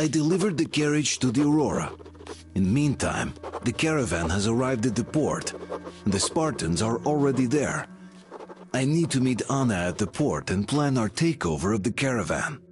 I delivered the carriage to the Aurora. In the meantime, the caravan has arrived at the port, and the Spartans are already there. I need to meet Anna at the port and plan our takeover of the caravan.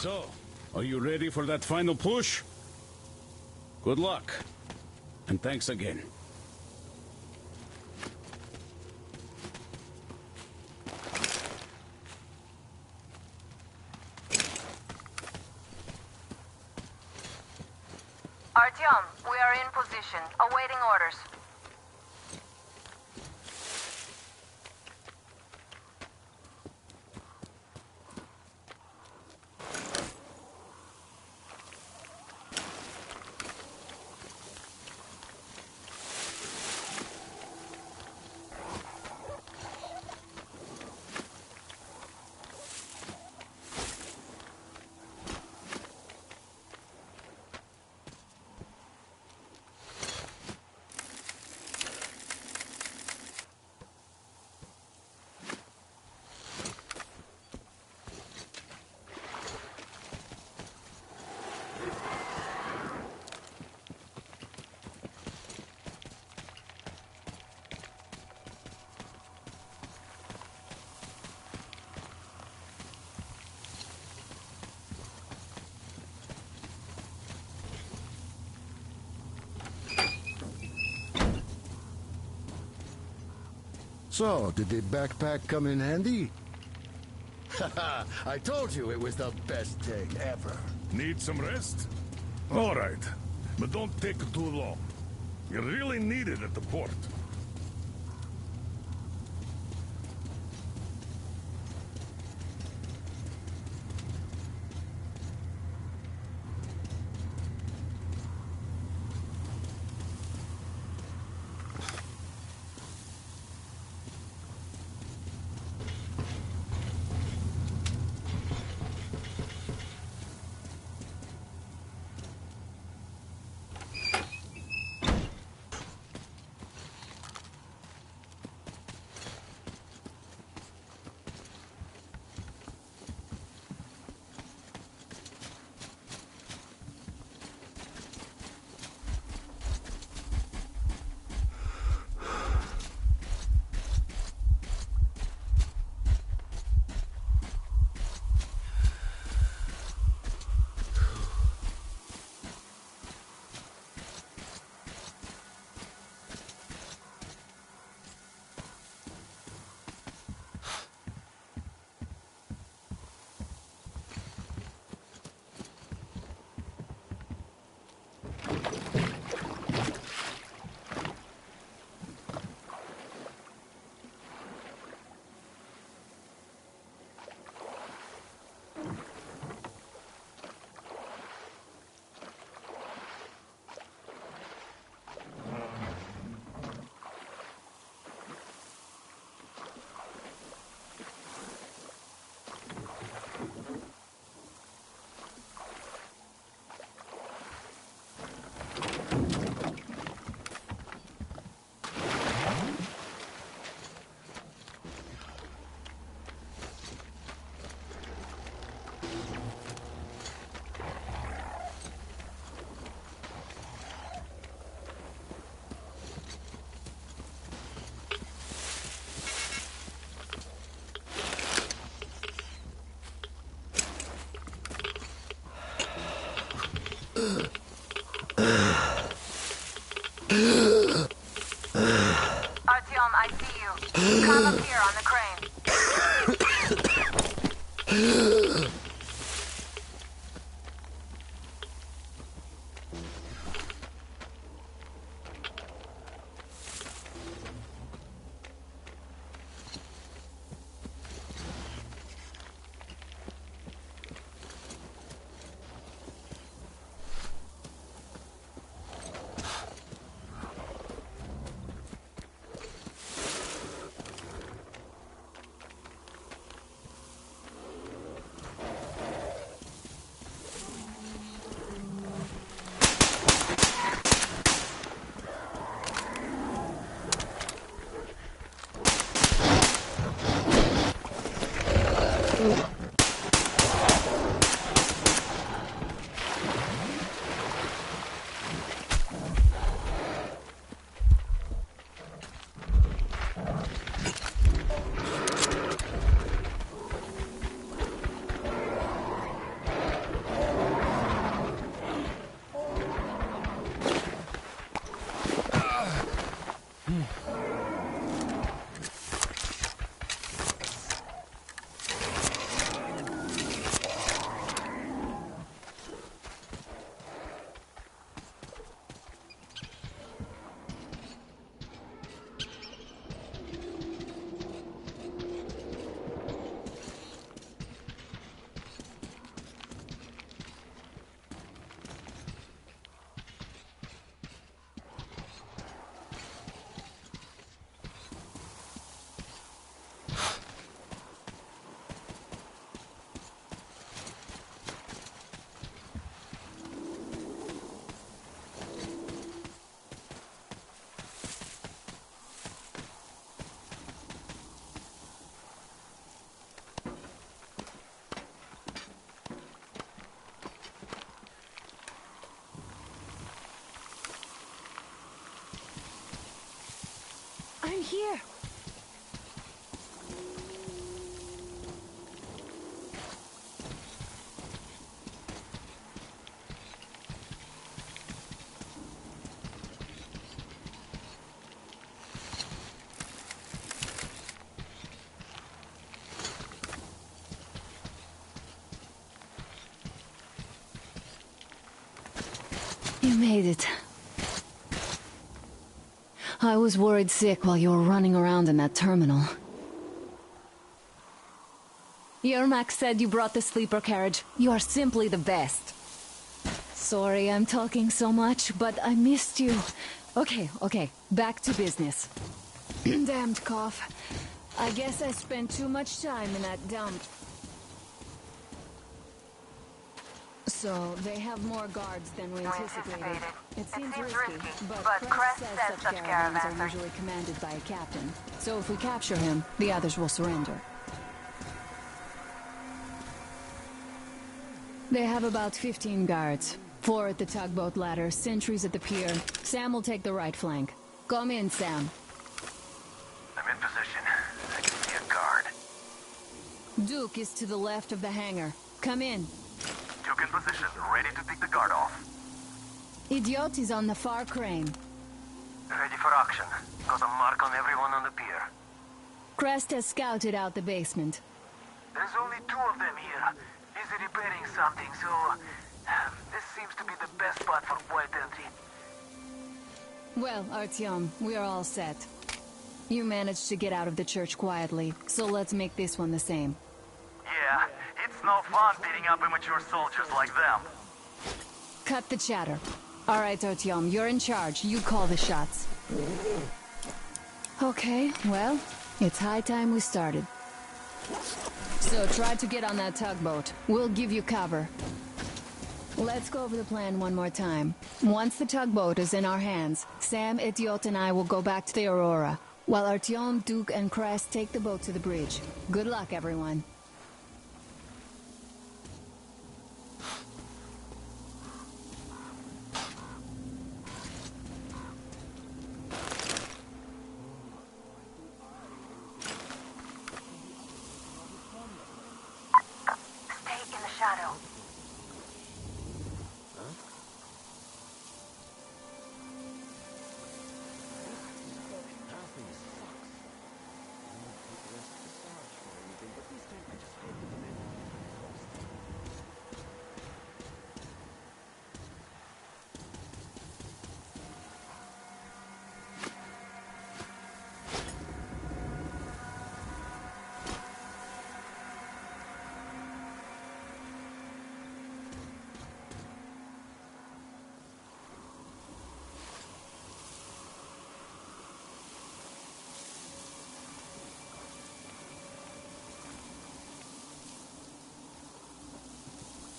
So, are you ready for that final push? Good luck. And thanks again. Artyom, we are in position, awaiting orders. So, did the backpack come in handy? Haha, I told you it was the best day ever. Need some rest? All right, but don't take too long. You really need it at the port. Artyom, I see you. Come up here on the crane. I'm here. You made it. I was worried sick while you were running around in that terminal. Yermak said you brought the sleeper carriage. You are simply the best. Sorry I'm talking so much, but I missed you. Okay, back to business. Damned cough. I guess I spent too much time in that dump. So, they have more guards than we anticipated. It seems risky, but Crest says such caravans are usually commanded by a captain. So if we capture him, the others will surrender. They have about 15 guards. 4 at the tugboat ladder, sentries at the pier. Sam will take the right flank. Come in, Sam. I'm in position. I can see a guard. Duke is to the left of the hangar. Come in. Duke in position, ready to pick the guard off. Idiot is on the far crane. Ready for action. Got a mark on everyone on the pier. Crest has scouted out the basement. There's only 2 of them here. Busy repairing something, so... this seems to be the best spot for quiet entry. Well, Artyom, we are all set. You managed to get out of the church quietly, so let's make this one the same. Yeah, it's no fun beating up immature soldiers like them. Cut the chatter. All right, Artyom, you're in charge. You call the shots. Okay, well, it's high time we started. So try to get on that tugboat. We'll give you cover. Let's go over the plan one more time. Once the tugboat is in our hands, Sam, Idiot, and I will go back to the Aurora, while Artyom, Duke, and Crest take the boat to the bridge. Good luck, everyone. Stay in the shadow.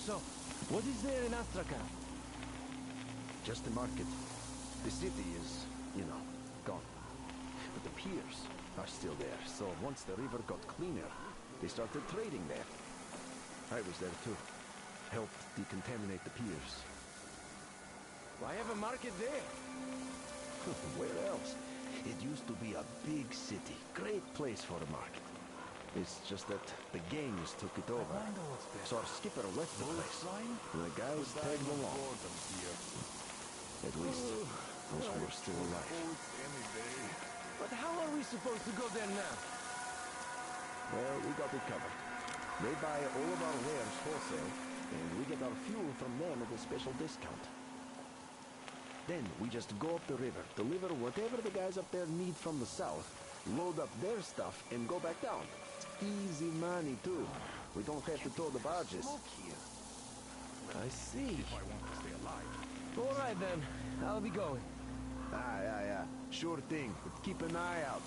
So, what is there in Astrakhan? Just the market. The city is, gone. But the piers are still there, so once the river got cleaner, they started trading there. I was there too. Helped decontaminate the piers. Why have a market there? Where else? It used to be a big city. Great place for a market. It's just that the gangs took it over. So our skipper left the place, and the guys tagged along. At least, those who were still alive. supposed to go there now? Well, we got it covered. They buy all of our wares wholesale, and we get our fuel from them at a special discount. Then we just go up the river, deliver whatever the guys up there need from the south, load up their stuff, and go back down. Easy money, too. We don't have to tow the barges. I see. If I want to stay alive. All right, then. I'll be going. Yeah. Sure thing. But keep an eye out.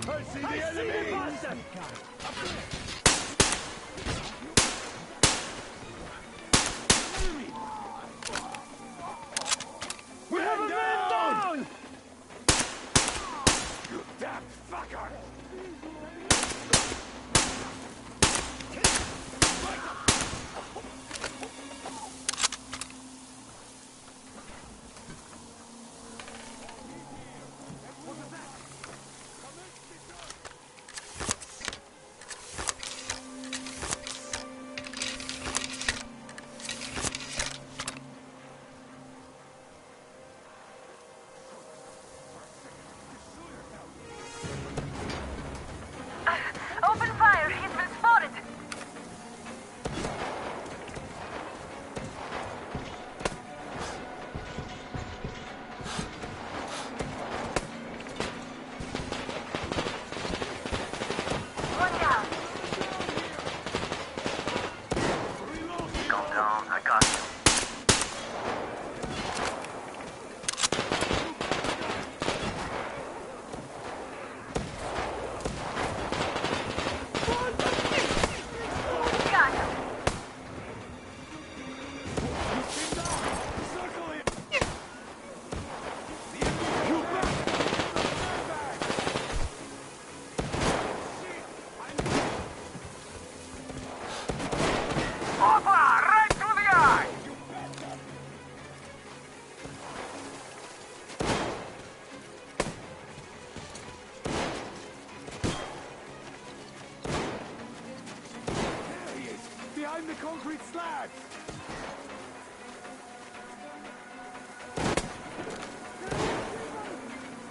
I see the enemy! We have a man down! You damn fucker! Open fire! He's been spotted! One down. Calm down, I got you. Got him. Opa! Right through the eye! There he is! Behind the concrete slab!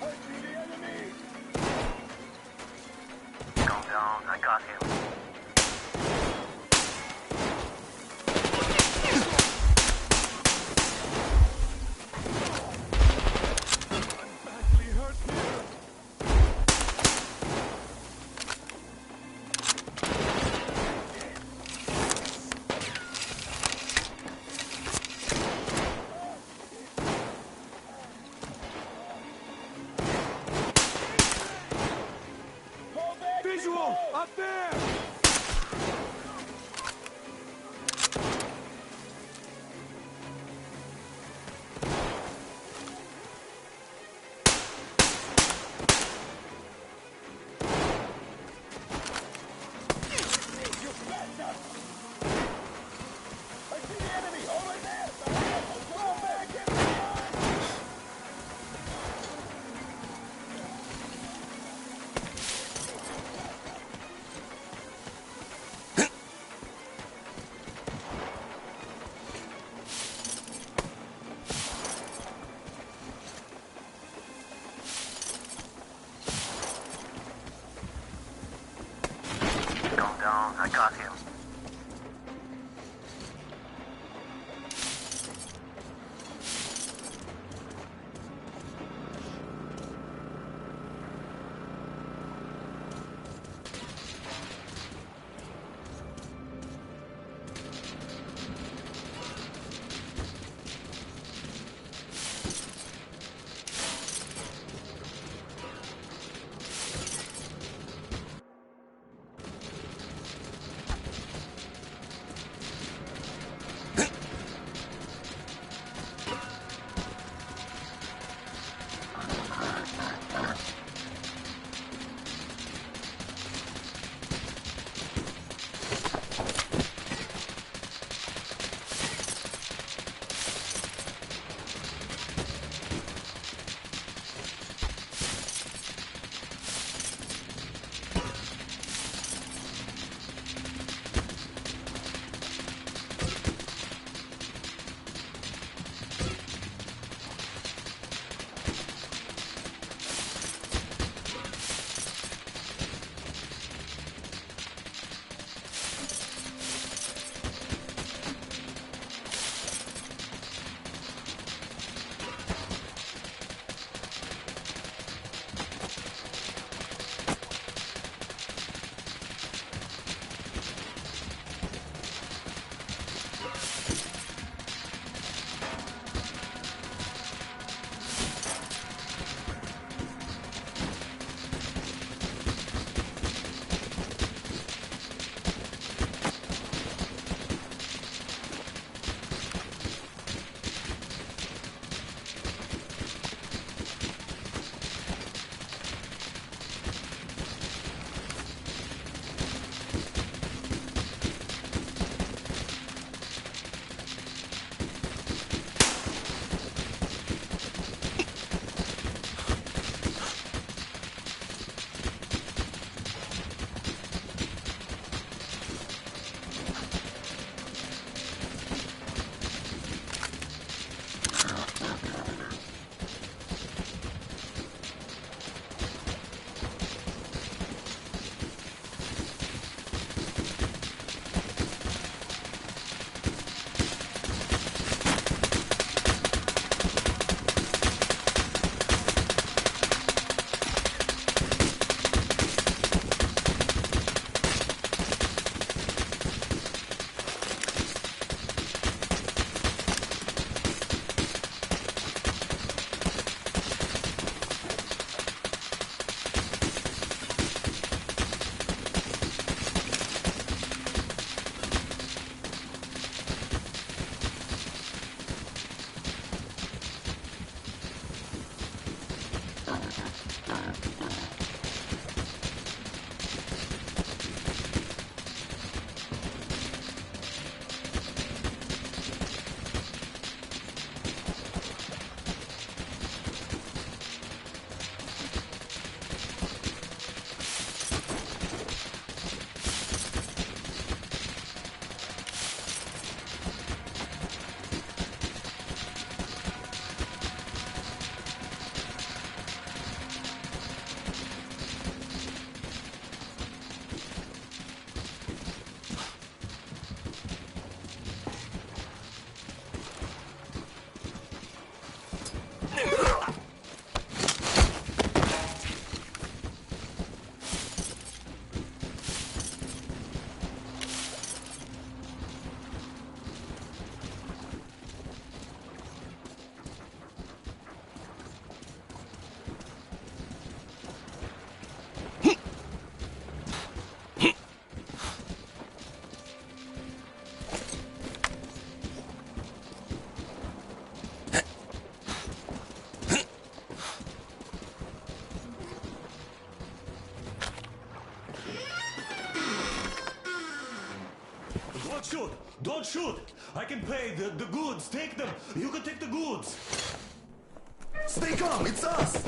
I see the enemy! Calm down, I got him. Badly hurt here! Don't shoot! Don't shoot! I can pay the goods. Take them. You can take the goods. Stay calm, it's us!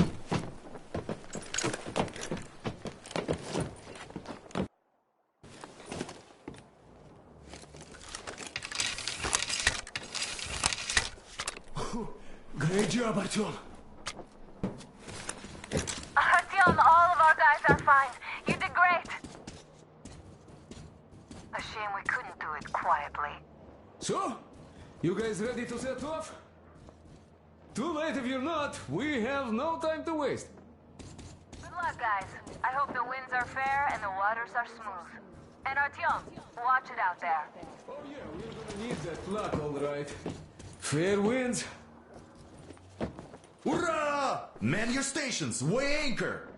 Great job, Artyom. Artyom, all of our guys are fine. You did great. A shame we couldn't do it quietly. So, you guys ready to set off? Too late if you're not. We have no time to waste. Good luck, guys. I hope the winds are fair and the waters are smooth. And Artyom, watch it out there. Oh yeah, we're gonna need that luck, all right. Fair winds. Hurrah! Man your stations, weigh anchor!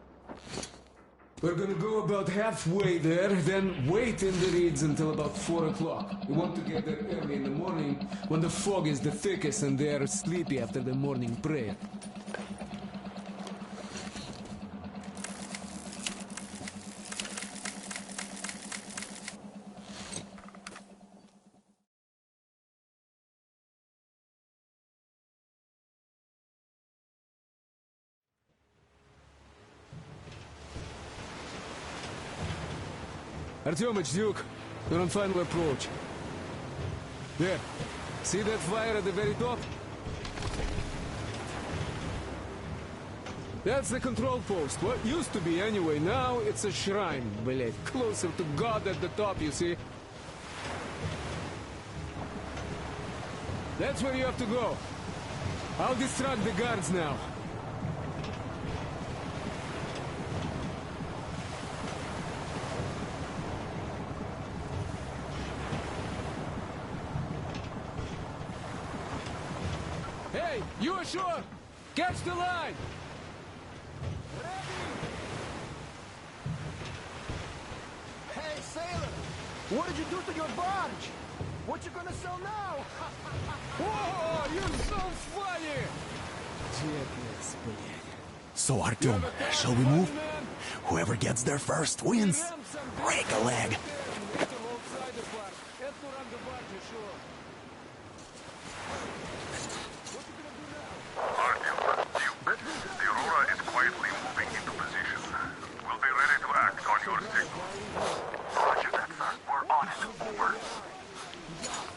We're gonna go about halfway there, then wait in the reeds until about 4 o'clock. We want to get there early in the morning when the fog is the thickest and they are sleepy after the morning prayer. Artyomich, Duke, you're on final approach. There. See that fire at the very top? That's the control post. What used to be anyway. Now it's a shrine, блять. Closer to God at the top, you see? That's where you have to go. I'll distract the guards now. Hey, you ashore! Catch the line! Hey, sailor! What did you do to your barge? What you gonna sell now? Whoa, you're so funny! Jetless, блядь. So, Artyom, shall we move? Whoever gets there first wins. Break a leg. The Aurora is quietly moving into position. We'll be ready to act on your signal. Roger that, sir. We're on it. Over.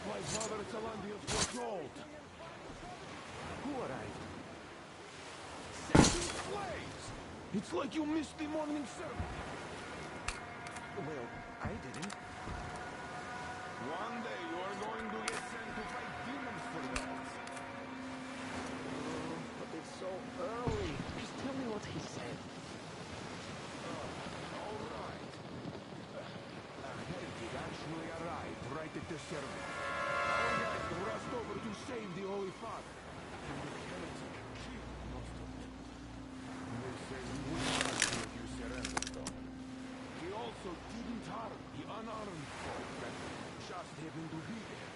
My father Salandius foretold. Who arrived? Second place! It's like you missed the morning service. Well, I didn't. One day you are going to get sent to fight demons for that. But it's so early. Just tell me what he said. All right. A heretic actually arrived right at the service. Our guys rushed over to save the Holy Father. And the heretic killed most of them. They say he would not let you surrender, though. He also didn't harm the unarmed folk that just happened to be there.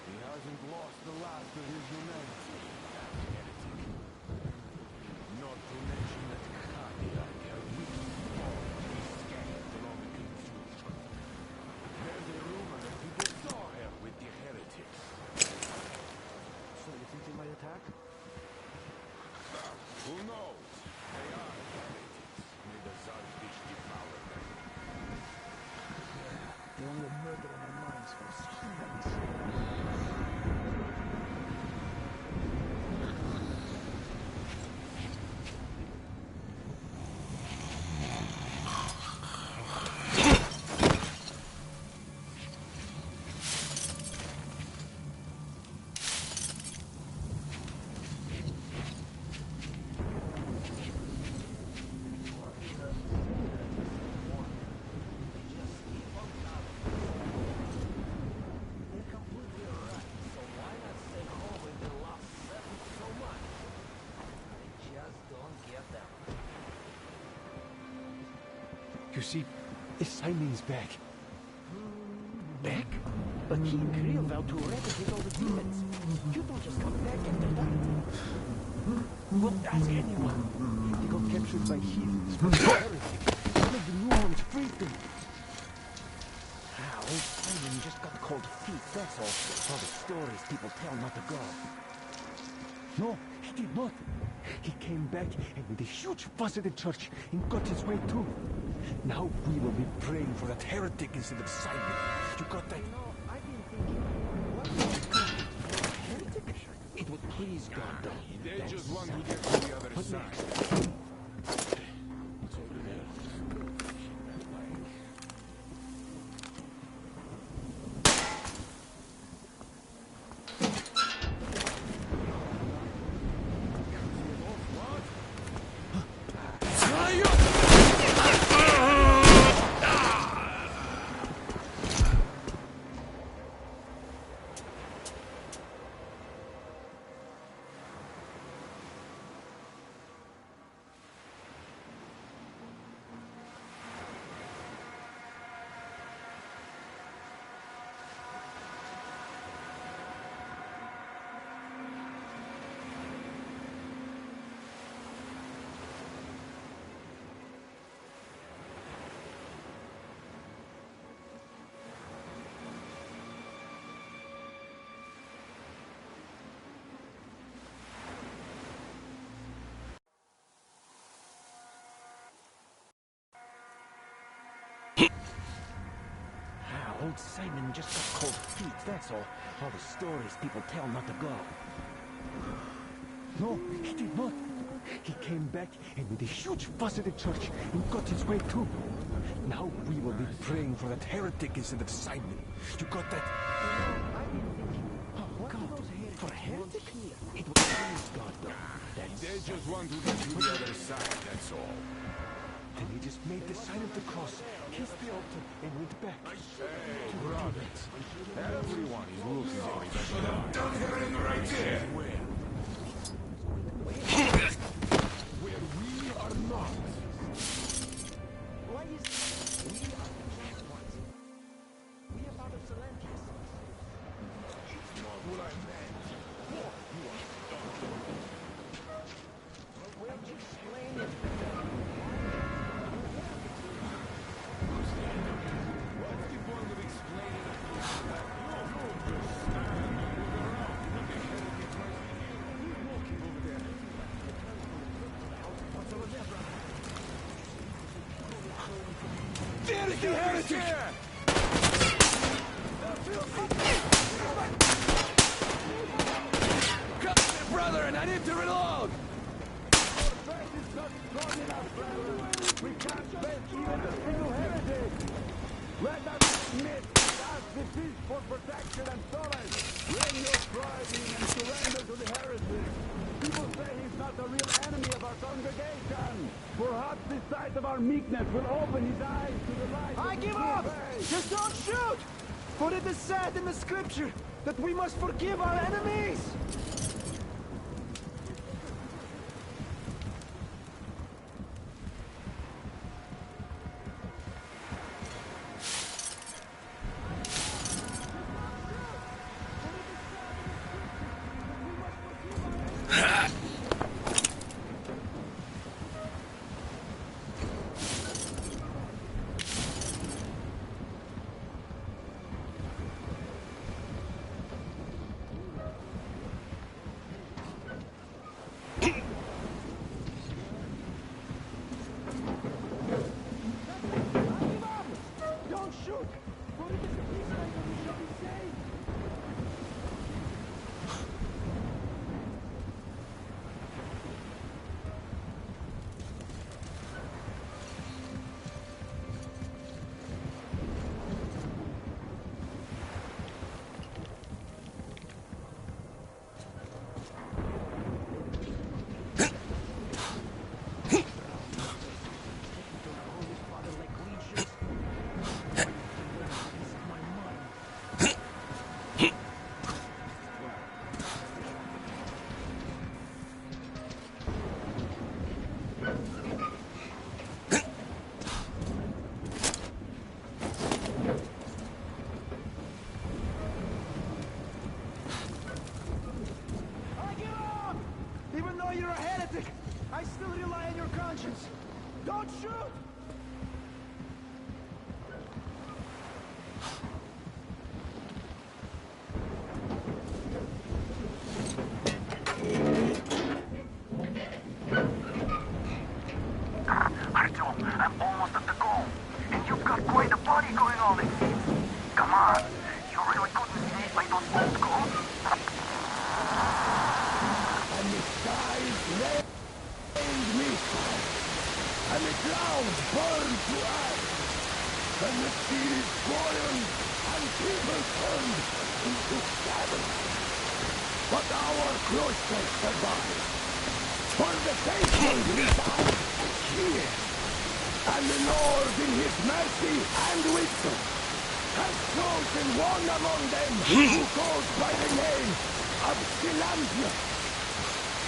He hasn't lost the last of his humanity, that heretic. Not to mention that Khadiak has witnessed all of his scattered along the confusion. There's a rumor that people saw her with You see, Simon's back. Back? But he and Kirill vowed to eradicate all the demons. You don't just come back after that. Well, ask anyone. They got captured by heathens. One of the new ones freed them. Ah, old Simon just got cold feet, that's all. All the stories people tell not to go. No, he did not. He came back and made a huge fuss at the church and got his way too. Now we will be praying for that heretic instead of Simon. You got that? No, I've been thinking, what heretic? It would please God, though. They just want to get to the other side. Old Simon just got cold feet, that's all. All the stories people tell not to go. No, he did not. He came back and made a huge fuss at the church and got his way too. Now we will be praying for that heretic instead of Simon. You got that? Oh, God. For a heretic? It was please God, though. They just want to get to the other side, that's all. And he just made the sign of the cross, kissed the altar, and went back. Everyone is looking for it. Down here in the right here. Where we are not. Why is we are the last ones? We are part of Solantis. It's not what I meant. You are Well, just explain it. There's the heretic! Brother, and I need to reload! We can't face even a single heretic! Let us admit that defeat for protection and solace! Bring your pride in and surrender to the heretic! People say he's not the real enemy of our congregation! Perhaps the sight of our meekness will open his eyes to the light. I give up! Just don't shoot! For it is said in the scripture that we must forgive our enemies! I still rely on your conscience. Don't shoot! Artyom, I'm almost at the goal. And you've got quite a party going on, it seems. Come on. You really couldn't see it by those old goals? And the skies rained missiles, and the clouds burned to ash, and the seas boiled, and people turned into savages. But our cloister survived, for the faithful reside here, and the Lord in his mercy and wisdom has chosen one among them who goes by the name of Silandia.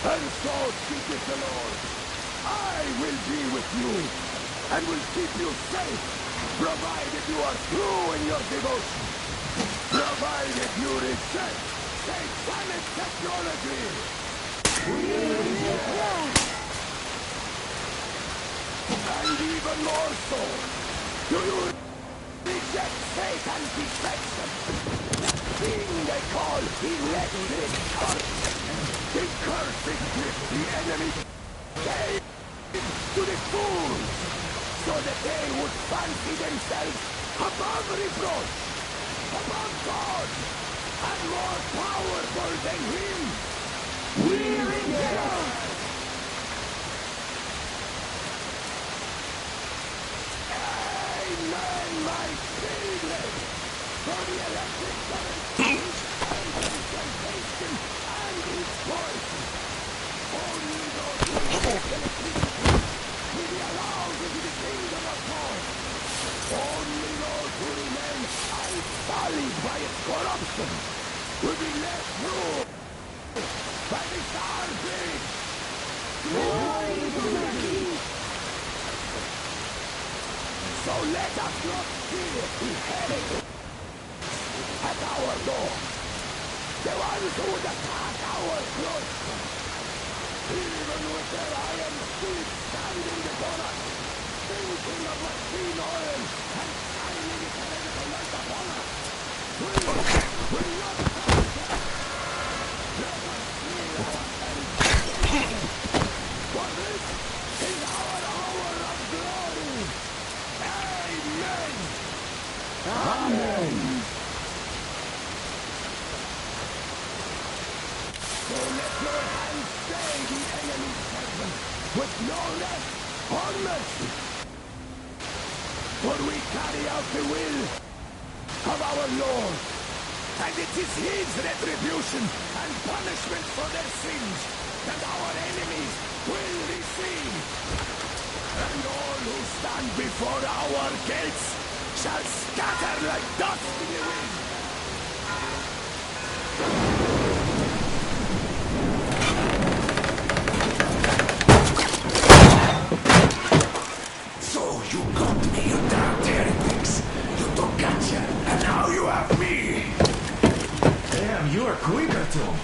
And so speaketh the Lord, I will be with you, and will keep you safe, provided you are true in your devotion, provided you reject satanic technology. And even more so, do you reject Satan's defection, that thing they call electric current? The cursed gift the enemy gave to the fools, so that they would fancy themselves above reproach, above God, and more powerful than him. We reject! Amen, my children! For the electric current and temptation and its poison. Only those who reject electricity will be allowed into the kingdom of God. Only those who remain unsullied by its corruption will be left through by the garbage. Glory to the King! So let us not fear the heretic at our door, the ones who would attack our cloister, even with their iron feet standing upon us, thinking of machine oil and shining its heretical light upon us. We will not touch them. Let us feel ourselves. For this is our hour of glory. Amen. Amen. So let your hands stay the enemy's servant with no rest or mercy. For we carry out the will of our Lord, and it is his retribution and punishment for their sins that our enemies will receive. And all who stand before our gates shall scatter like dust in the wind. So you got me, you damned heretics. You took Katya, and now you have me. Damn, you are quick, Artyom.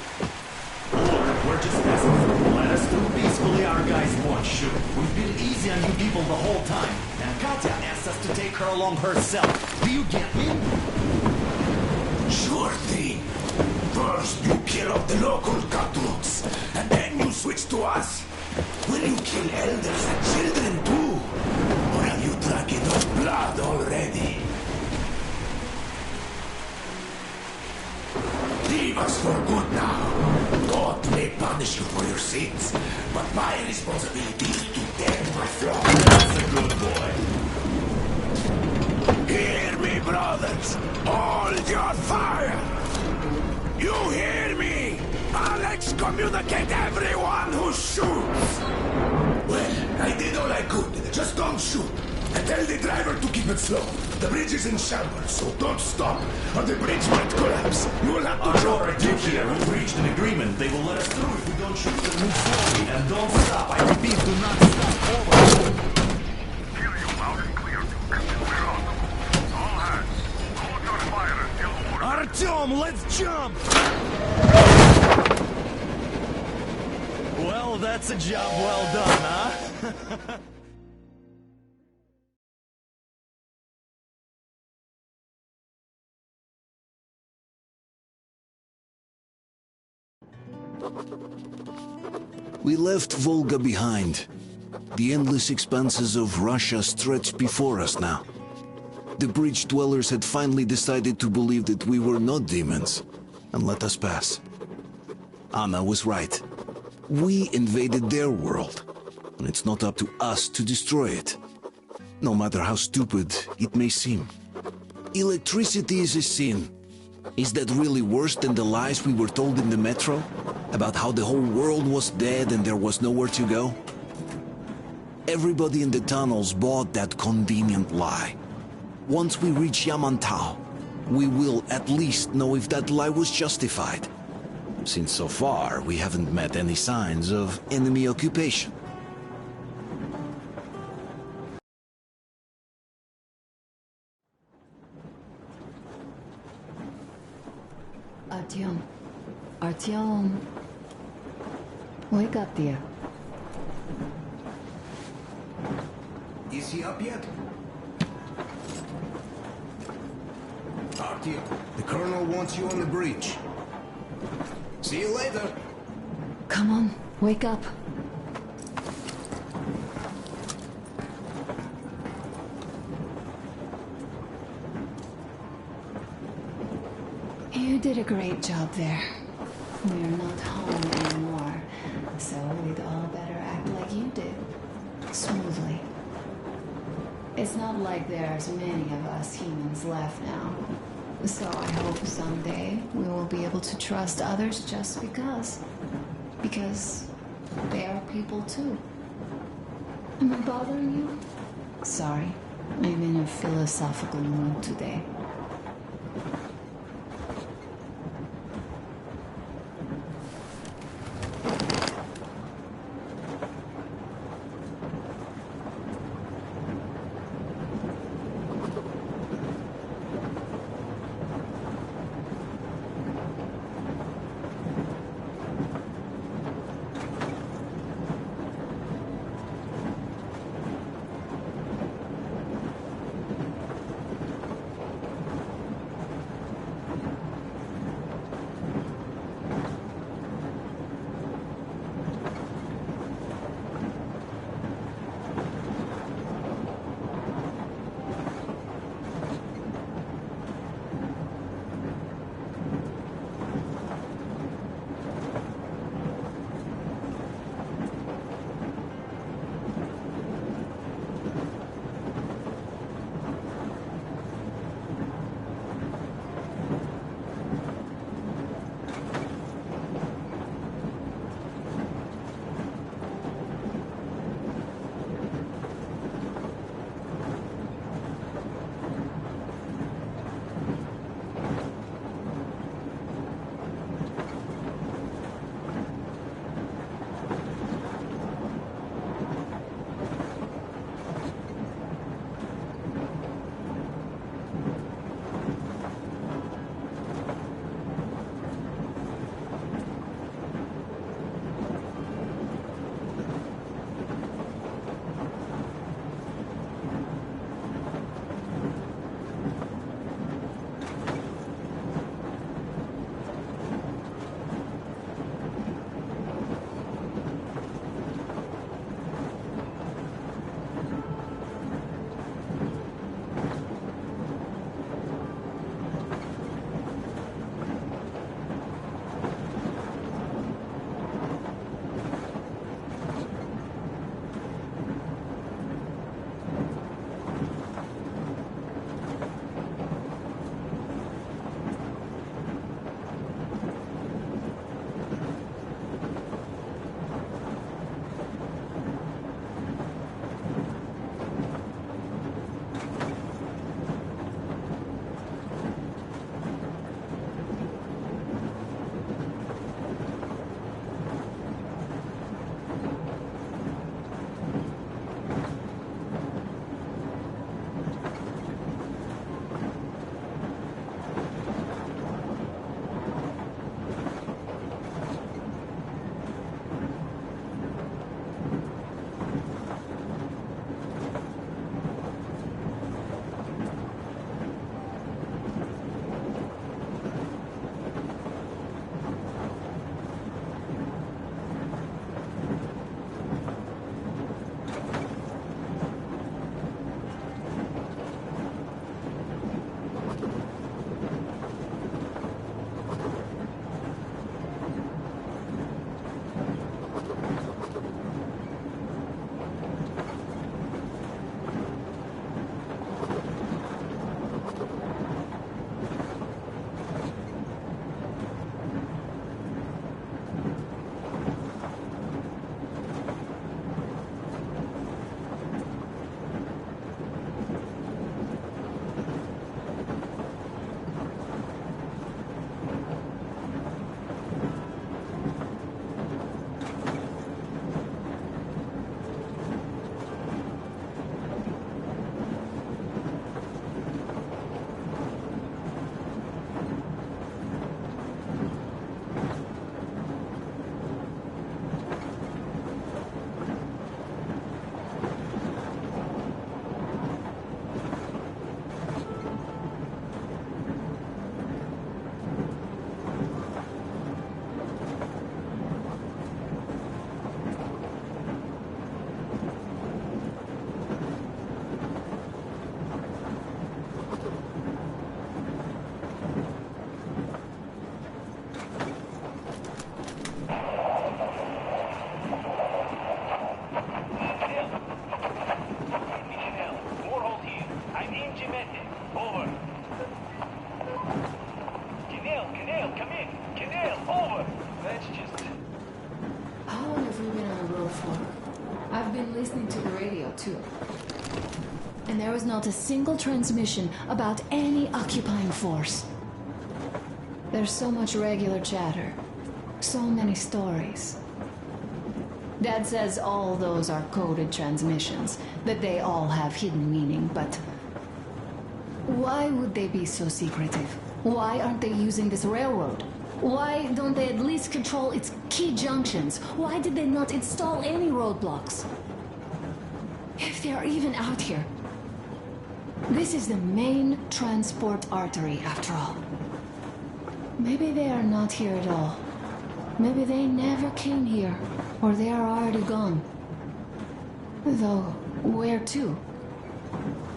Look, we're just asking. Let us through peacefully, our guys won't shoot. We've been easy on you people the whole time. And Katya asked us to take her along herself. Do you get me? Sure thing. First you kill off the local cutthroats, and then you switch to us. Will you kill elders and children too? Or have you drunk enough blood already? Leave us for good now. God may punish you for your sins, but my responsibility is to tend my flock. That's a good boy. Hear me, brothers! Hold your fire! You hear me? I'll excommunicate everyone who shoots! Well, I did all I could. Just don't shoot. And tell the driver to keep it slow. The bridge is in shambles, so don't stop, or the bridge might collapse. You will have to drop it here. We've reached an agreement. They will let us through if we don't shoot and move slowly. And don't stop. I repeat, do not stop. Over. Hear you loud and clear, Duke. We're on. All hands. Hold your fire until ordered. Artyom, let's jump! Well, that's a job well done, huh? We left Volga behind. The endless expanses of Russia stretched before us now. The bridge dwellers had finally decided to believe that we were not demons, and let us pass. Anna was right. We invaded their world, and it's not up to us to destroy it, no matter how stupid it may seem. Electricity is a sin. Is that really worse than the lies we were told in the metro? About how the whole world was dead and there was nowhere to go? Everybody in the tunnels bought that convenient lie. Once we reach Yamantau, we will at least know if that lie was justified. Since so far, we haven't met any signs of enemy occupation. Artyom. Artyom. Wake up, dear. Is he up yet? Artyom, the Colonel wants you on the breach. See you later. Come on, wake up. You did a great job there. We're not home anymore, so we'd all better act like you did. Smoothly. It's not like there's many of us humans left now. So I hope someday we will be able to trust others just because. Because they are people too. Am I bothering you? Sorry, I'm in a philosophical mood today. listening to the radio, too. And there was not a single transmission about any occupying force. There's so much regular chatter. So many stories. Dad says all those are coded transmissions, that they all have hidden meaning, but why would they be so secretive? Why aren't they using this railroad? Why don't they at least control its key junctions? Why did they not install any roadblocks? If they are even out here. This is the main transport artery, after all. Maybe they are not here at all. Maybe they never came here, or they are already gone. Though, where to?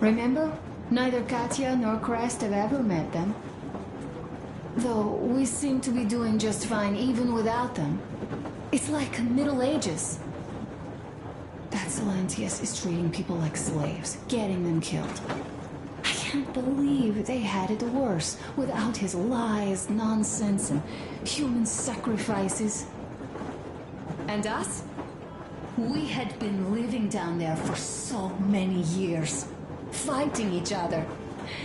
Remember? Neither Katya nor Crest have ever met them. Though, we seem to be doing just fine even without them. It's like Middle Ages. That Silentius is treating people like slaves, getting them killed. I can't believe they had it worse without his lies, nonsense, and human sacrifices. And us? We had been living down there for so many years, fighting each other.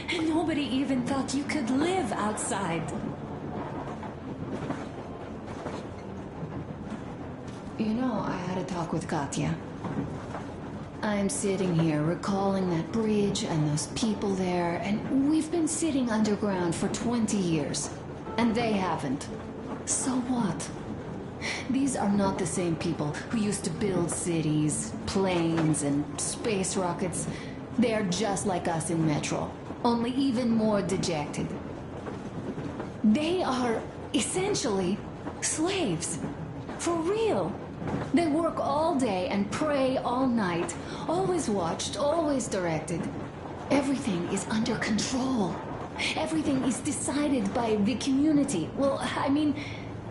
And nobody even thought you could live outside. You know, I had a talk with Katya. I'm sitting here recalling that bridge and those people there, and we've been sitting underground for 20 years. And they haven't. So what? These are not the same people who used to build cities, planes, and space rockets. They are just like us in Metro, only even more dejected. They are essentially slaves. For real. They work all day and pray all night. Always watched, always directed. Everything is under control. Everything is decided by the community. Well, I mean,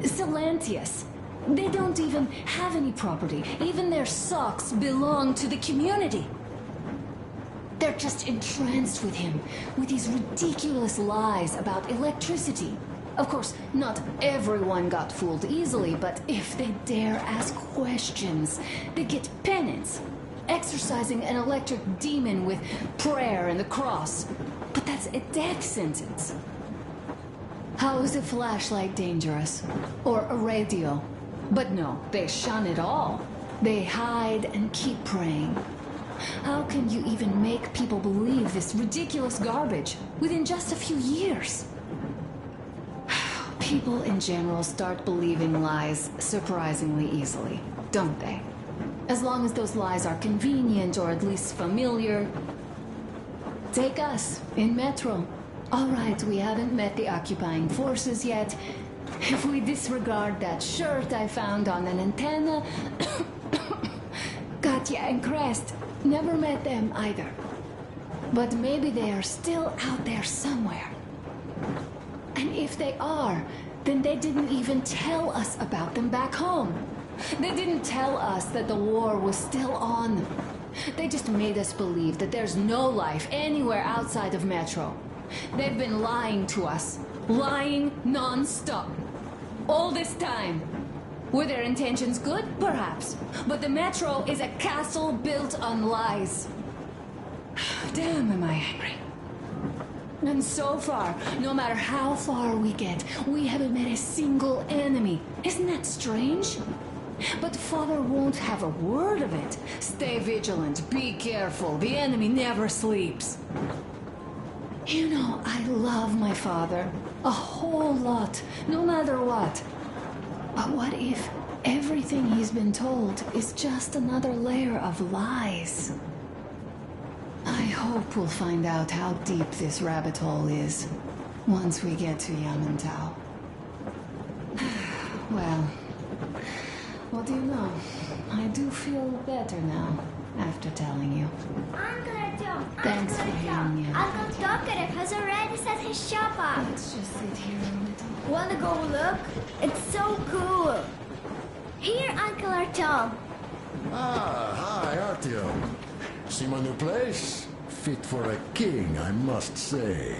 Silentius. They don't even have any property. Even their socks belong to the community. They're just entranced with him, with these ridiculous lies about electricity. Of course, not everyone got fooled easily, but if they dare ask questions, they get penance. Exorcising an electric demon with prayer and the cross. But that's a death sentence. How is a flashlight dangerous? Or a radio? But no, they shun it all. They hide and keep praying. How can you even make people believe this ridiculous garbage within just a few years? People in general start believing lies surprisingly easily, don't they? As long as those lies are convenient or at least familiar. Take us, in Metro. All right, we haven't met the occupying forces yet. If we disregard that shirt I found on an antenna... Katya and Crest, never met them either. But maybe they are still out there somewhere. And if they are, then they didn't even tell us about them back home. They didn't tell us that the war was still on. They just made us believe that there's no life anywhere outside of Metro. They've been lying to us. Lying non-stop. All this time. Were their intentions good? Perhaps. But the Metro is a castle built on lies. Damn, am I angry. And so far, no matter how far we get, we haven't met a single enemy. Isn't that strange? But Father won't have a word of it. Stay vigilant, be careful, the enemy never sleeps. You know, I love my father. A whole lot, no matter what. But what if everything he's been told is just another layer of lies? I hope we'll find out how deep this rabbit hole is once we get to Yamantau. Well, what do you know? I do feel better now after telling you. Uncle Artyom! Thanks for hearing me. Uncle Tokarev has already set his shop up. Let's just sit here a little. Wanna go look? It's so cool. Here, Uncle Artyom. Ah, hi, Artyom. See my new place? Fit for a king, I must say.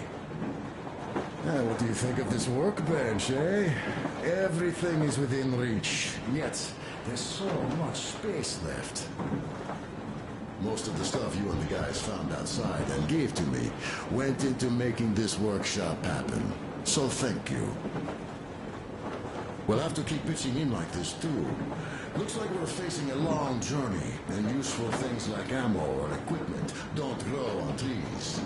What do you think of this workbench, eh? Everything is within reach, yet there's so much space left. Most of the stuff you and the guys found outside and gave to me went into making this workshop happen. So thank you. We'll have to keep pitching in like this, too. Looks like we're facing a long journey, and useful things like ammo or equipment don't grow on trees.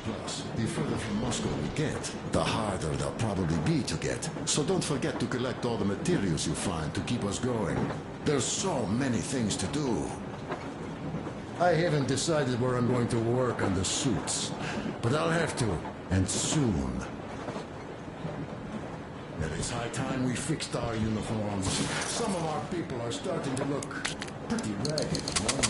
Plus, the further from Moscow we get, the harder they'll probably be to get. So don't forget to collect all the materials you find to keep us going. There's so many things to do. I haven't decided where I'm going to work on the suits, but I'll have to, and soon. It is high time we fixed our uniforms. Some of our people are starting to look pretty ragged, you know?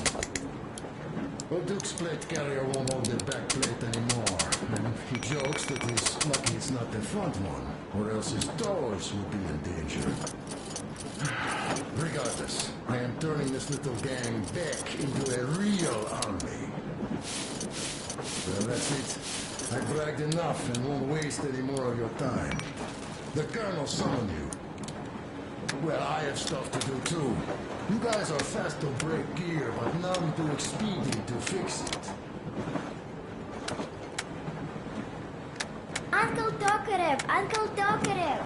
Well, Duke's plate carrier won't hold the back plate anymore. And he jokes that he's lucky it's not the front one, or else his toes would be in danger. Regardless, I am turning this little gang back into a real army. Well, that's it. I bragged enough and won't waste any more of your time. The Colonel summoned you. Well, I have stuff to do too. You guys are fast to break gear, but none too expedient to fix it. Uncle Tokarev! Uncle Tokarev!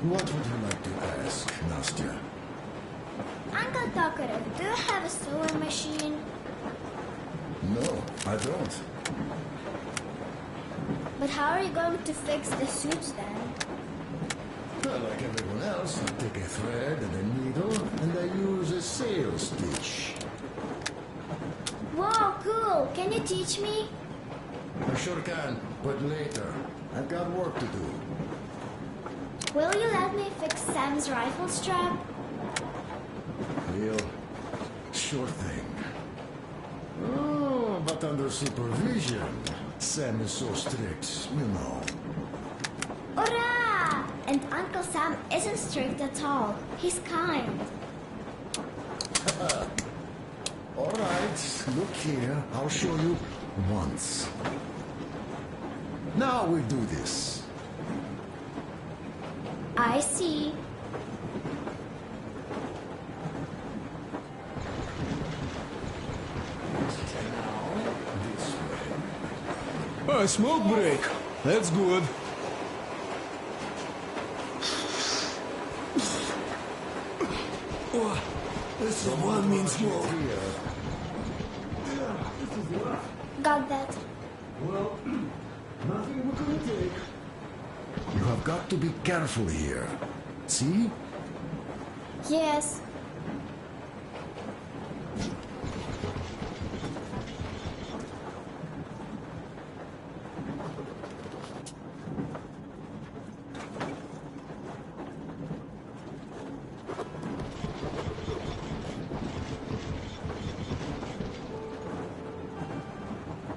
What would you like to ask, Nastya? Uncle Tokarev, do you have a sewing machine? No, I don't. But how are you going to fix the suits then? Well, like everyone else, I take a thread and a needle, and I use a sail stitch. Wow, cool! Can you teach me? I sure can, but later. I've got work to do. Will you let me fix Sam's rifle strap? Real? Sure thing. Oh, but under supervision. Sam is so strict, you know. Hurrah! And Uncle Sam isn't strict at all. He's kind. All right, look here. I'll show you once. Now we do this. I see. A smoke break. That's good. Oh, this is one means more. Got that. Well, nothing we're gonna take. You have got to be careful here. See? Yes.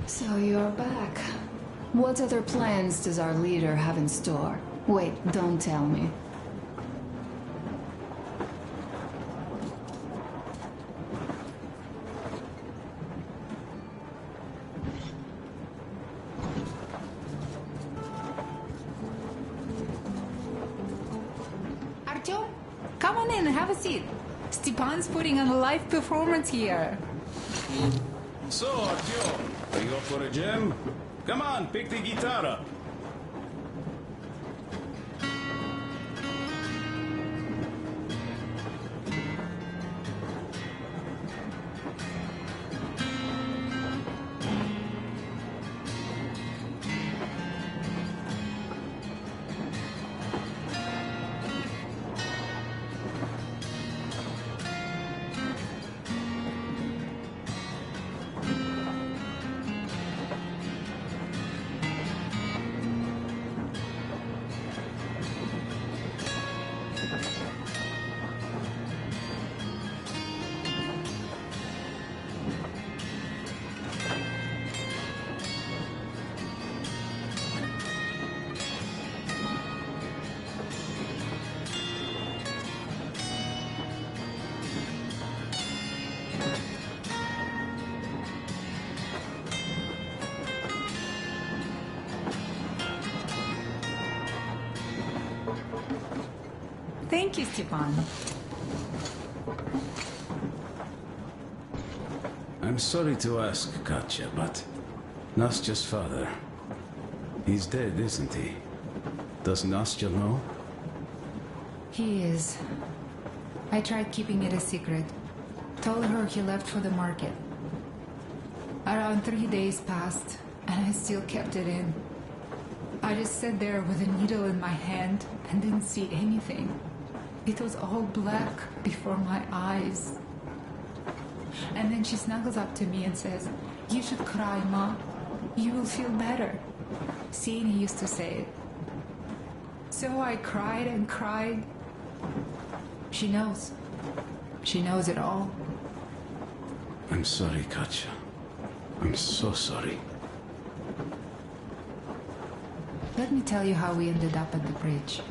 So you're back. What other plans does our leader have in store? Wait, don't tell me. Artyom, come on in, have a seat. Stepan's putting on a live performance here. So, Artyom, are you up for a jam? Come on, pick the guitar up. Thank you, Stepan. sorry to ask, Katya, but Nastya's father, he's dead, isn't he? Does Nastya know? He is. I tried keeping it a secret. Told her he left for the market. Around 3 days passed, and I still kept it in. I just sat there with a needle in my hand and didn't see anything. It was all black before my eyes. And then she snuggles up to me and says, "You should cry, Ma. You will feel better." Sienna used to say it. So I cried and cried. She knows. She knows it all. I'm sorry, Katya. I'm so sorry. Let me tell you how we ended up at the bridge.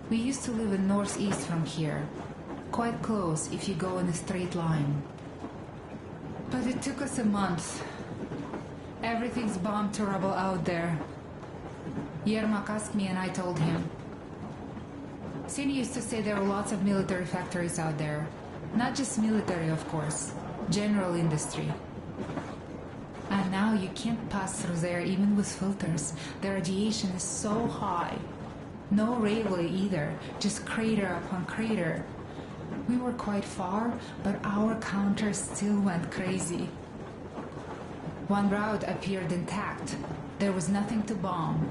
We used to live in northeast from here. Quite close if you go in a straight line. But it took us a month. Everything's bombed to rubble out there. Yermak asked me and I told him. Sini used to say there were lots of military factories out there. Not just military, of course. General industry. And now you can't pass through there even with filters. The radiation is so high. No railway either, just crater upon crater. We were quite far, but our counter still went crazy. One route appeared intact. There was nothing to bomb.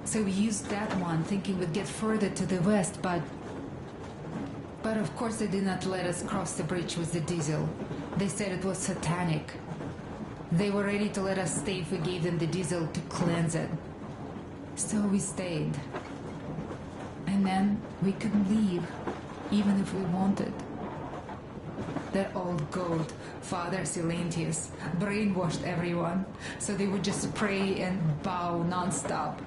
So we used that one, thinking we'd get further to the west, but of course they did not let us cross the bridge with the diesel. They said it was satanic. They were ready to let us stay if we gave them the diesel to cleanse it. So we stayed. And then we couldn't leave, even if we wanted. That old goat, Father Silentius, brainwashed everyone, so they would just pray and bow non-stop.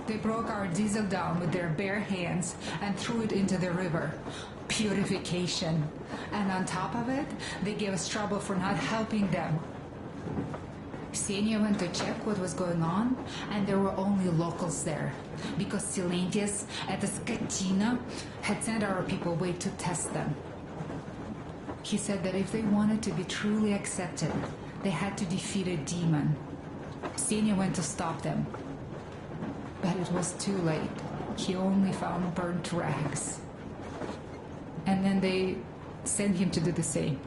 They broke our diesel down with their bare hands and threw it into the river. Purification. And on top of it, they gave us trouble for not helping them. Ksenia went to check what was going on, and there were only locals there, because Silentius at the Skatina had sent our people away to test them. He said that if they wanted to be truly accepted, they had to defeat a demon. Ksenia went to stop them. But it was too late. He only found burnt rags. And then they sent him to do the same.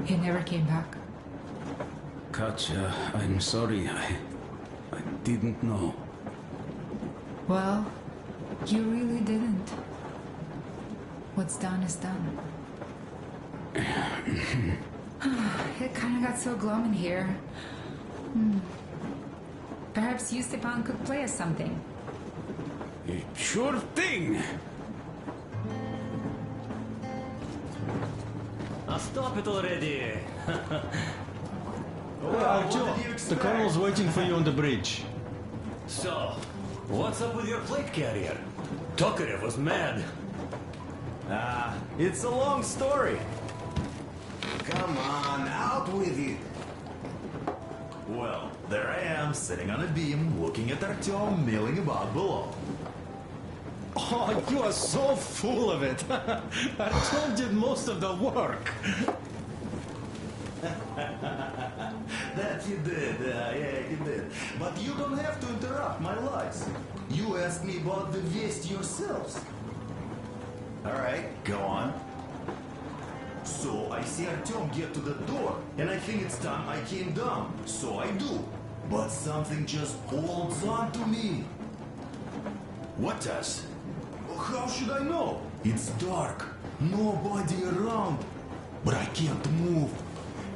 He never came back. Katya, I'm sorry. I didn't know. Well, you really didn't. What's done is done. It kind of got so glum in here. Perhaps you, Stepan, could play us something. Sure thing! Stop it already! Artyom, the colonel's waiting for you on the bridge. So, what's up with your plate carrier? Tokarev was mad. It's a long story. Come on, out with it. Well, there I am, sitting on a beam, looking at Artyom milling about below. Oh, you are so full of it. Artyom did most of the work. That you did, yeah, you did. But you don't have to interrupt my lies. You asked me about the Vest yourselves. Alright, go on. So I see Artyom get to the door, and I think it's time I came down. So I do. But something just holds on to me. What does? How should I know? It's dark. Nobody around. But I can't move.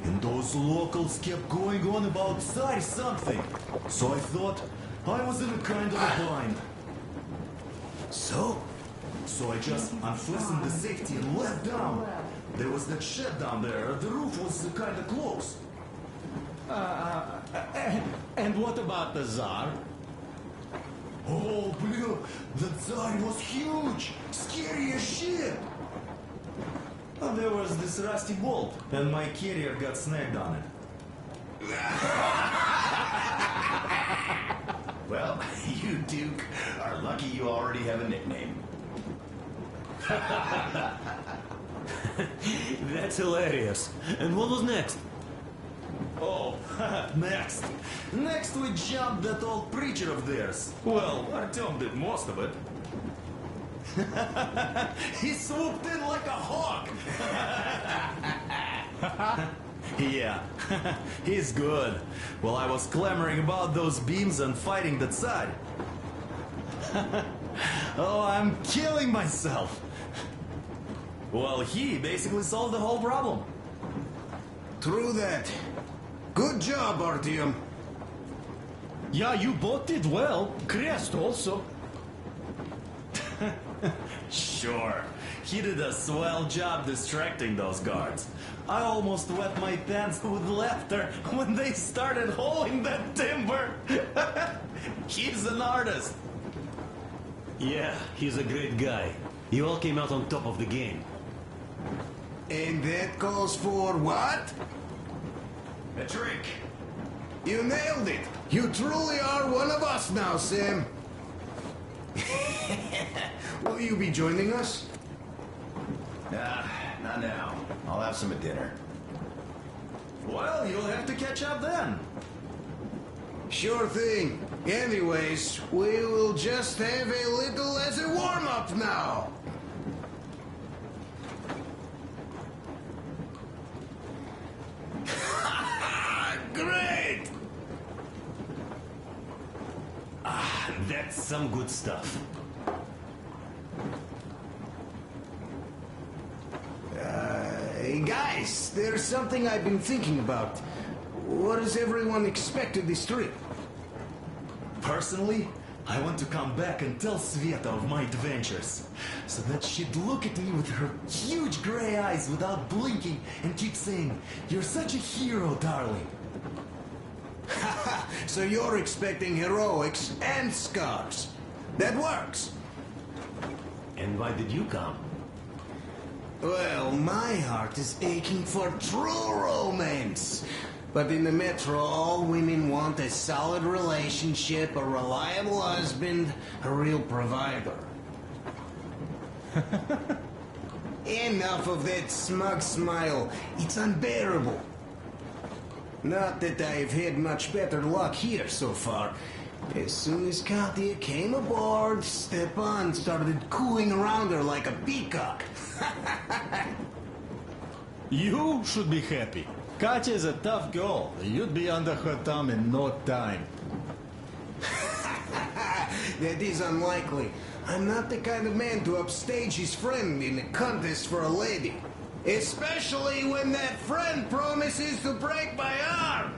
And those locals kept going on about Tsar something. So I thought I was in a kind of a bind. So I just unfastened the safety and let down. There was that shed down there. The roof was kind of close. And what about the Tsar? Oh, blue, the Tsar was huge. Scary as shit. Well, there was this rusty bolt, and my carrier got snagged on it. Well, you, Duke, are lucky you already have a nickname. That's hilarious. And what was next? Oh, next. Next we jumped that old preacher of theirs. Well, Artyom did most of it. He swooped in like a hawk. Yeah, he's good. While I was clamoring about those beams and fighting the Tsar. Oh, I'm killing myself. Well, he basically solved the whole problem. True that. Good job, Artyom. Yeah, you both did well. Crest also. Sure. He did a swell job distracting those guards. I almost wet my pants with laughter when they started hauling that timber. He's an artist. Yeah, he's a great guy. You all came out on top of the game. And that calls for what? A drink. You nailed it. You truly are one of us now, Sam. Will you be joining us? Not now. I'll have some at dinner. Well, you'll have to catch up then. Sure thing. Anyways, we will just have a little as a warm-up now. Great! That's some good stuff. Hey guys, there's something I've been thinking about. What does everyone expect of this trip? Personally, I want to come back and tell Sveta of my adventures, so that she'd look at me with her huge gray eyes without blinking and keep saying, "You're such a hero, darling." So you're expecting heroics and scars. That works. And why did you come? Well, my heart is aching for true romance. But in the Metro, all women want a solid relationship, a reliable husband, a real provider. Enough of that smug smile. It's unbearable. Not that I've had much better luck here so far. As soon as Katya came aboard, Stepan started cooing around her like a peacock. You should be happy. Katya is a tough girl. You'd be under her thumb in no time. That is unlikely. I'm not the kind of man to upstage his friend in a contest for a lady. Especially when that friend promises to break my arm.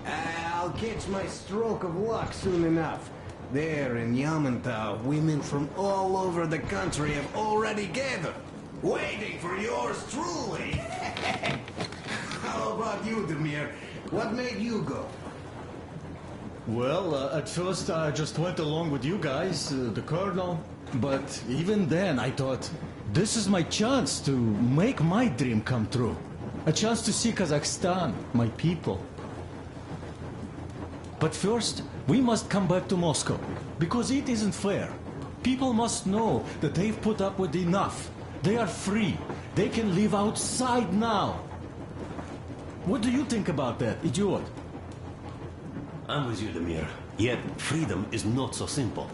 I'll catch my stroke of luck soon enough. There in Yamantau, women from all over the country have already gathered, waiting for yours truly. How about you, Demir? What made you go? Well, at first I just went along with you guys, the Colonel. But even then I thought, this is my chance to make my dream come true. A chance to see Kazakhstan, my people. But first, we must come back to Moscow, because it isn't fair. People must know that they've put up with enough. They are free. They can live outside now. What do you think about that, idiot? I'm with you, Demir. Yet, freedom is not so simple.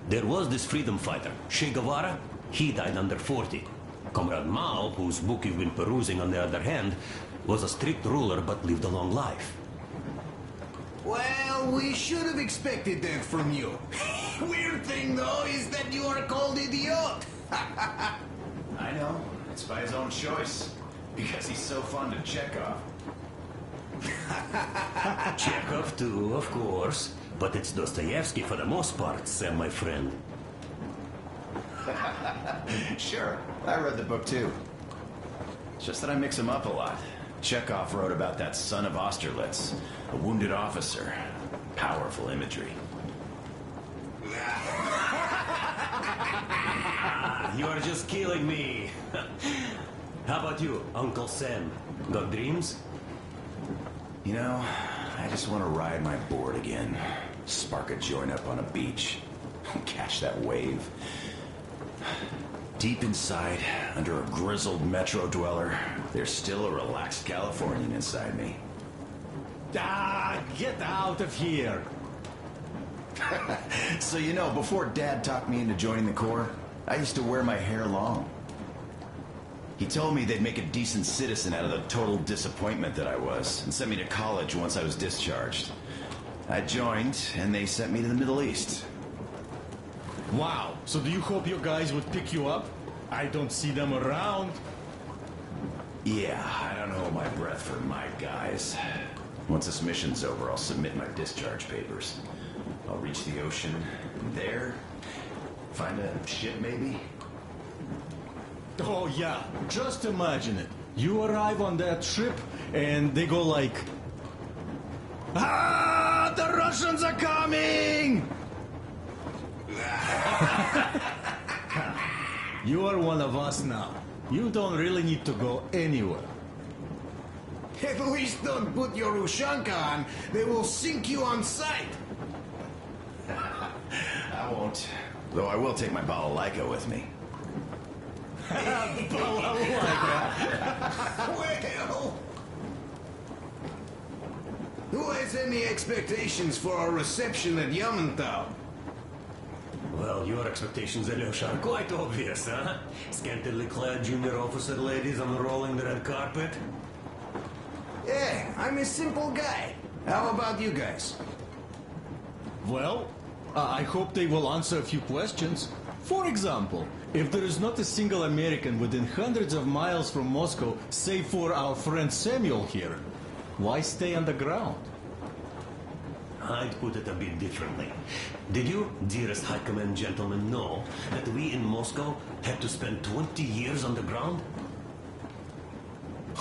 There was this freedom fighter, Che Guevara. He died under 40. Comrade Mao, whose book you've been perusing on the other hand, was a strict ruler but lived a long life. Well, we should have expected that from you. Weird thing, though, is that you are called idiot. I know. It's by his own choice. Because he's so fond of Chekhov. Chekhov too, of course. But it's Dostoevsky for the most part, Sam, my friend. Sure, I read the book too. It's just that I mix them up a lot. Chekhov wrote about that son of Austerlitz, a wounded officer. Powerful imagery. You are just killing me. How about you, Uncle Sam? Got dreams? You know, I I just want to ride my board again. Spark a joint up on a beach. Catch that wave. Deep inside, under a grizzled metro dweller, there's still a relaxed Californian inside me. Ah, get out of here! So you know, before Dad talked me into joining the Corps, I used to wear my hair long. He told me they'd make a decent citizen out of the total disappointment that I was, and sent me to college once I was discharged. I joined, and they sent me to the Middle East. Wow, so do you hope your guys would pick you up? I don't see them around. Yeah, I don't hold my breath for my guys. Once this mission's over, I'll submit my discharge papers. I'll reach the ocean, and there, find a ship maybe? Oh yeah, just imagine it. You arrive on that ship, and they go like... Ah, the Russians are coming! You are one of us now. You don't really need to go anywhere. At least don't put your Ushanka on. They will sink you on sight. I won't. Though I will take my balalaika with me. Well... Who has any expectations for our reception at Yamantau? Well, your expectations, Alyosha, are quite obvious, huh? Scantily clad junior officer ladies unrolling the red carpet. Yeah, I'm a simple guy. How about you guys? Well, I hope they will answer a few questions. For example, if there is not a single American within hundreds of miles from Moscow, save for our friend Samuel here, why stay on the ground? I'd put it a bit differently. Did you, dearest High Command gentlemen, know that we in Moscow had to spend 20 years on the ground?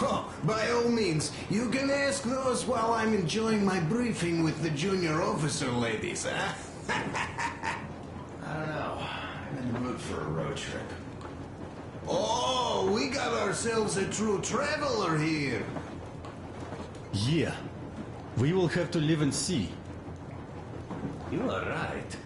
Oh, by all means, you can ask those while I'm enjoying my briefing with the junior officer ladies, huh? I don't know. I'm in the mood for a road trip. Oh, we got ourselves a true traveler here. Yeah. We will have to live and see. You are right.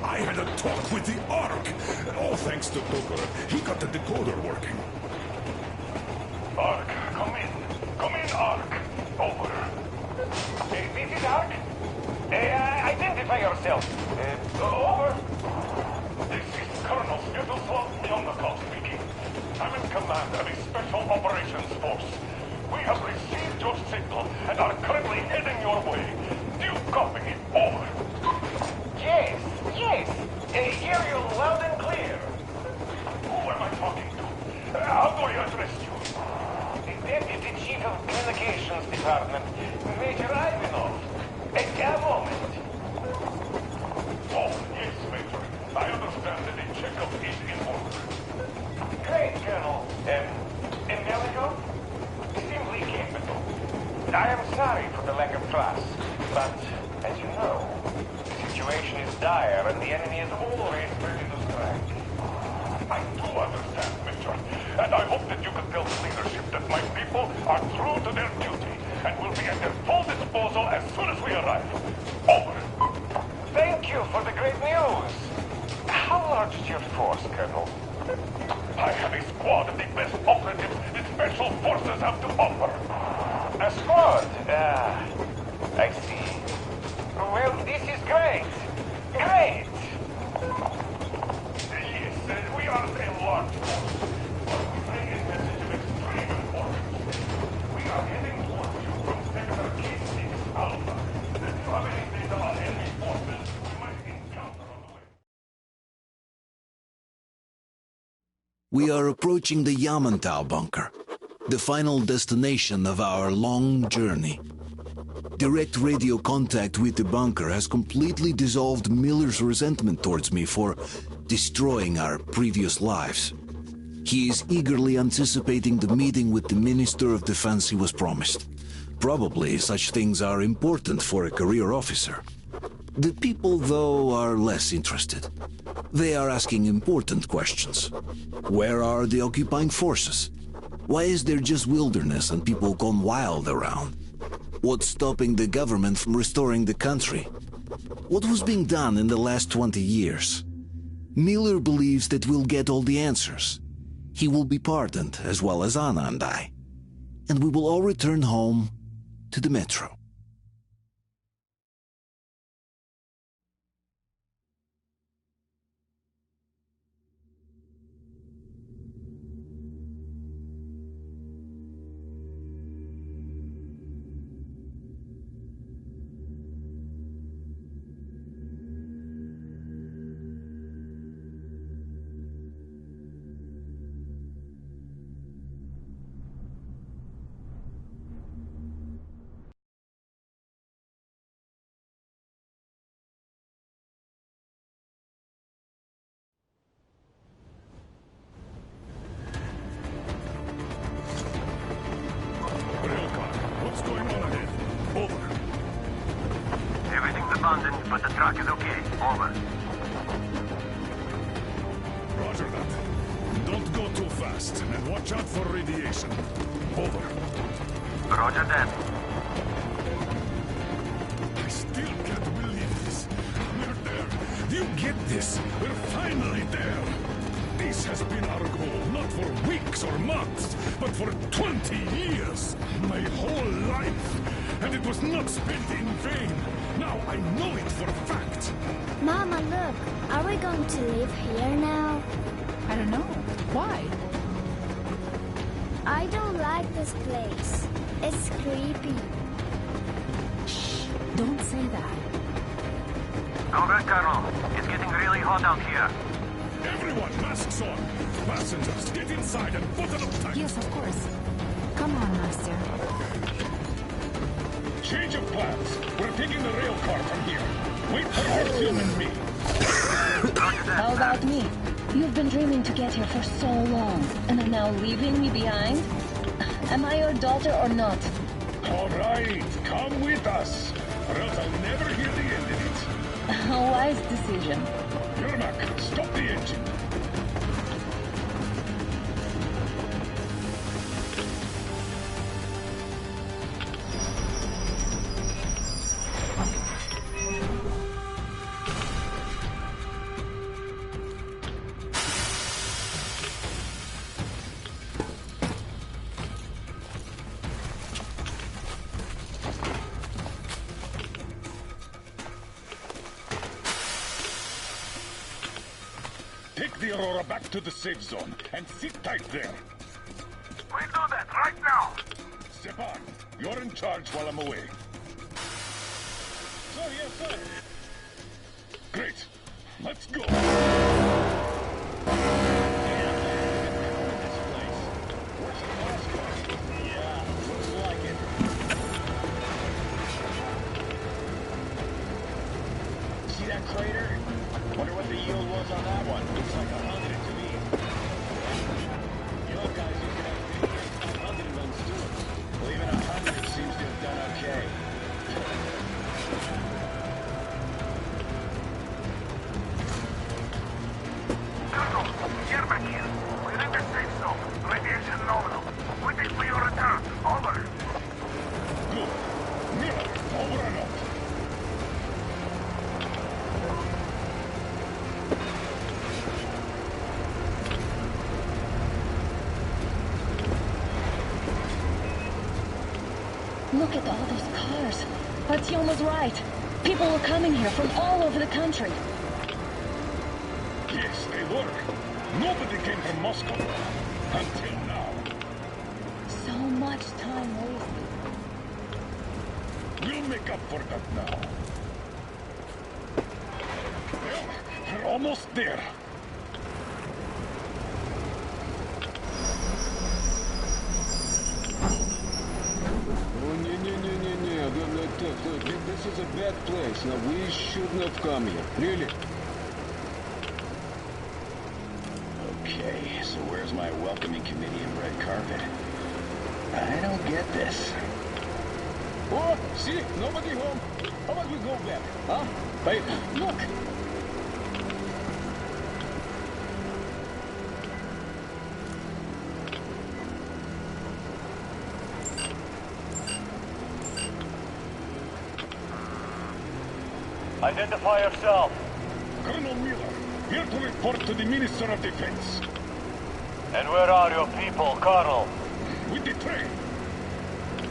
I had a talk with the Ark. All thanks to Tucker. He got the decoder working. Ark, come in. Come in, Ark. Over. This is Ark. Identify yourself. Over. This is Colonel Skittleswap Yonakov speaking. I'm in command of a Special Operations Force. We have received your signal and are currently heading your way. Do you copy? Over. Yes. Hear you loud and clear. Who am I talking to? How do I address you? The Deputy Chief of Communications Department, Major Ivanov. A moment. Oh, yes, Major. I understand that the checkup is in order. Great, Colonel. Melikov? Simply capable. I am sorry for the lack of trust, but, as you know, the situation is dire and the enemy is always ready to strike. I do understand, Major, and I hope that you can tell the leadership that my people are true to their duty and will be at their full disposal as soon as we arrive. Over. Thank you for the great news. How large is your force, Colonel? I have a squad of the best operatives the Special Forces have to offer. A squad? I see. Well, this is great. Great! Yes, we are a large force. But we bring a message of extreme importance. We are heading towards you from Sector K6 Alpha. Do you have any data on enemy forces? We might We are approaching the Yamantau bunker, the final destination of our long journey. Direct radio contact with the bunker has completely dissolved Miller's resentment towards me for destroying our previous lives. He is eagerly anticipating the meeting with the Minister of Defense he was promised. Probably such things are important for a career officer. The people, though, are less interested. They are asking important questions. Where are the occupying forces? Why is there just wilderness and people gone wild around? What's stopping the government from restoring the country? What was being done in the last 20 years? Miller believes that we'll get all the answers. He will be pardoned, as well as Anna and I. And we will all return home to the Metro. But the truck is okay. Over. Roger that. Don't go too fast, and watch out for radiation. Over. Roger that. I still can't believe this. We're there. Do you get this? We're finally there. This has been our goal, not for weeks or months, but for 20 years. My whole life. And it was not spent in vain. Now I know it for a fact. Mama, look. Are we going to live here now? I don't know. Why? I don't like this place. It's creepy. Shh. Don't say that. All right, Colonel. It's getting really hot out here. Everyone, masks on. Passengers, get inside and button up tight. Yes, of course. Come on, Master. Change of plans. We're taking the rail car from here. Wait for Artyom and me. How about me? You've been dreaming to get here for so long, and are now leaving me behind? Am I your daughter or not? All right, come with us, or else I'll never hear the end of it. A wise decision. Yermak, stop the engine. Take the Aurora back to the safe zone and sit tight there. We do that right now. Stepan, you're in charge while I'm away. Sir, yes, sir. Great. Let's go. See that crater? Wonder what the yield was on that one. Looks like 100 to me. You guys used to have 100 runs too. Well, even 100 seems to have done okay. Colonel, Yermak here. We're in the safe zone. Radiation nominal. Waiting for your return. Over. Good. Miller, over and out. Look at all those cars. Artyom was right. People were coming here from all over the country. Yes, they were. Nobody came from Moscow. Until now. So much time wasted. We'll make up for that now. Well, we're almost there. bad place. Now, we should not come here. Really. Okay, so where's my welcoming committee and red carpet? I don't get this. Oh, see? Nobody home. How about we go back, huh? Wait, look. Identify yourself. Colonel Miller, here to report to the Minister of Defense. And where are your people, Colonel? With the train.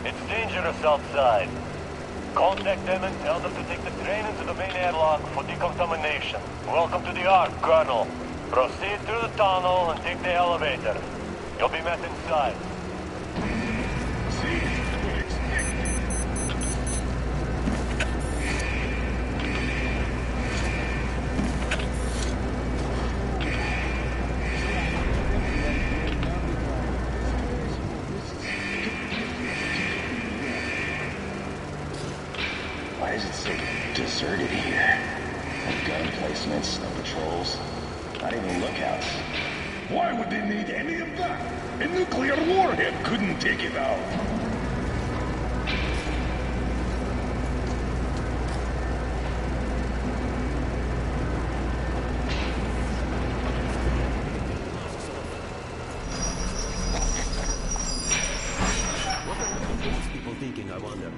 It's dangerous outside. Contact them and tell them to take the train into the main airlock for decontamination. Welcome to the Ark, Colonel. Proceed through the tunnel and take the elevator. You'll be met inside. Why is it so deserted here? No gun placements, no patrols, not even lookouts. Why would they need any of that? A nuclear warhead couldn't take it out. What are these people thinking, I wonder?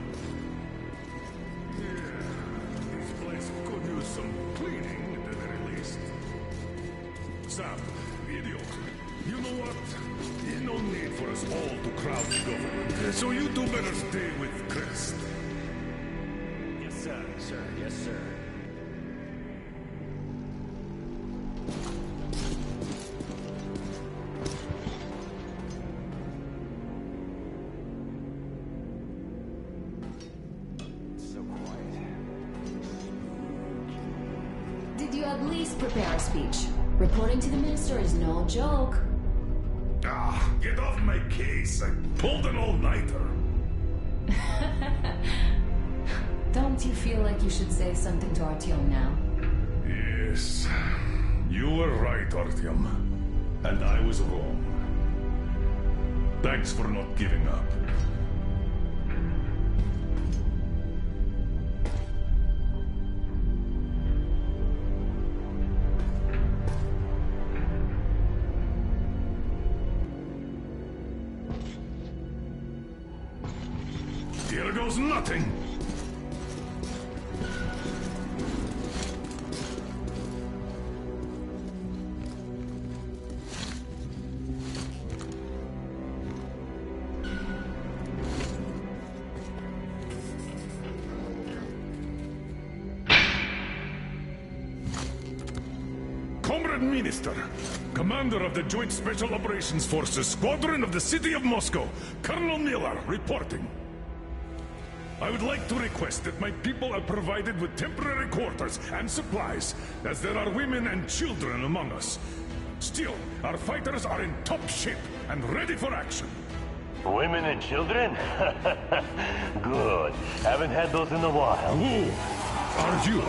This place could use some cleaning at the very least. Sam, idiot. You know what? There's no need for us all to crowd the government. So you two better stay with Crest. Yes, sir. Sir, yes, sir. So quiet. Did you at least prepare a speech? Reporting to the minister is no joke. Ah, get off my case. I pulled an all-nighter. Don't you feel like you should say something to Artyom now? Yes. You were right, Artyom. And I was wrong. Thanks for not giving up. Here goes nothing! Comrade Minister, Commander of the Joint Special Operations Forces, Squadron of the City of Moscow, Colonel Miller, reporting. I would like to request that my people are provided with temporary quarters and supplies, as there are women and children among us. Still, our fighters are in top shape and ready for action. Women and children? Good. Haven't had those in a while. Who are you?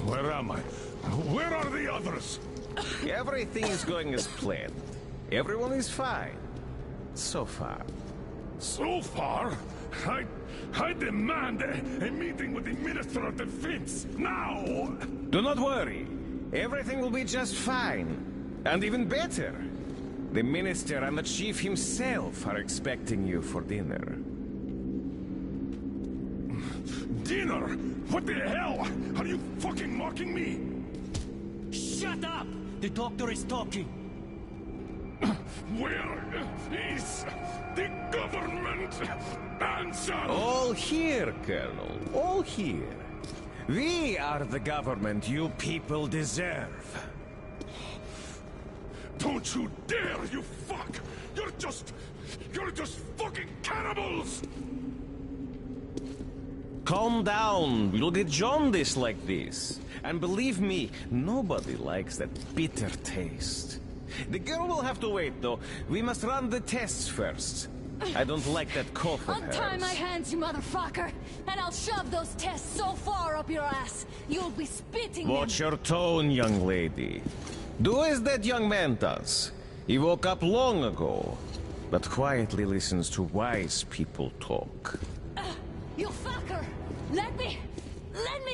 Where am I? Where are the others? Everything is going as planned. Everyone is fine. So far. So far? I demand a meeting with the Minister of Defense, now! Do not worry. Everything will be just fine. And even better. The minister and the chief himself are expecting you for dinner. Dinner? What the hell? Are you fucking mocking me? Shut up! The doctor is talking. Where is the government answer? All here, Colonel. All here. We are the government you people deserve. Don't you dare, you fuck! You're just fucking cannibals! Calm down. We'll get jaundice like this. And believe me, nobody likes that bitter taste. The girl will have to wait, though. We must run the tests first. I don't like that cough of Untie hers. my hands, you motherfucker! And I'll shove those tests so far up your ass, you'll be spitting Watch them. your tone, young lady. Do as that young man does. He woke up long ago, but quietly listens to wise people talk. You fucker! Let me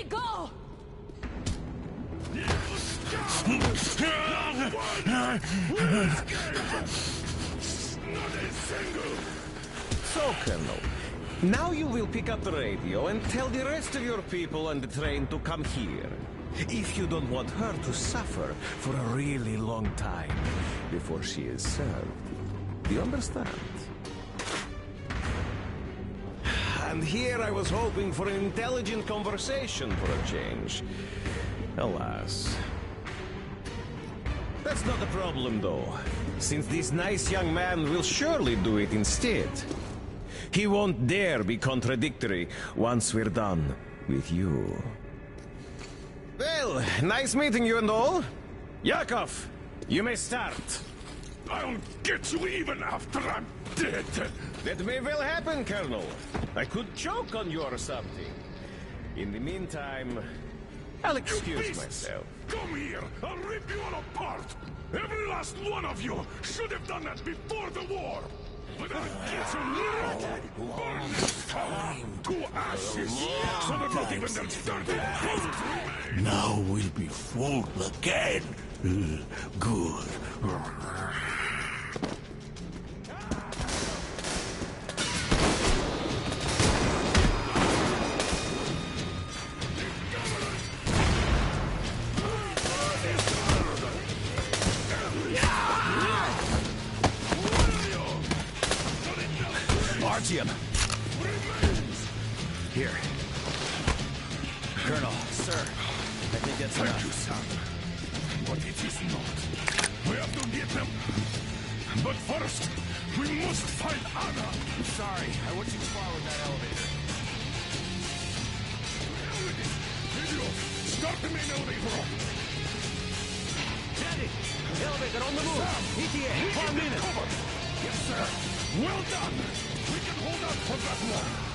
go! So, Colonel, now you will pick up the radio and tell the rest of your people on the train to come here. If you don't want her to suffer for a really long time before she is served. Do you understand? And here I was hoping for an intelligent conversation for a change. Alas. That's not a problem, though, since this nice young man will surely do it instead. He won't dare be contradictory once we're done with you. Well, nice meeting you and all. Yakov, you may start. I'll get you even after I'm dead. That may well happen, Colonel. I could choke on you or something. In the meantime, I'll excuse myself. Come here! I'll rip you all apart! Every last one of you should have done that before the war! But I'll get you now! Burn this town to ashes! So that not even them dirty bones remain! Now we'll be full again. Good. Artyom! Here. Colonel, sir, I think that's Thank enough. you, son. But it is not. We have to get them. But first, we must find Anna. Sorry, I went too far with that elevator. Video, start the main elevator up. Daddy! Elevator on the move! ETA, 1 minute! Cover. Yes, sir. Well done. We can hold out for that long.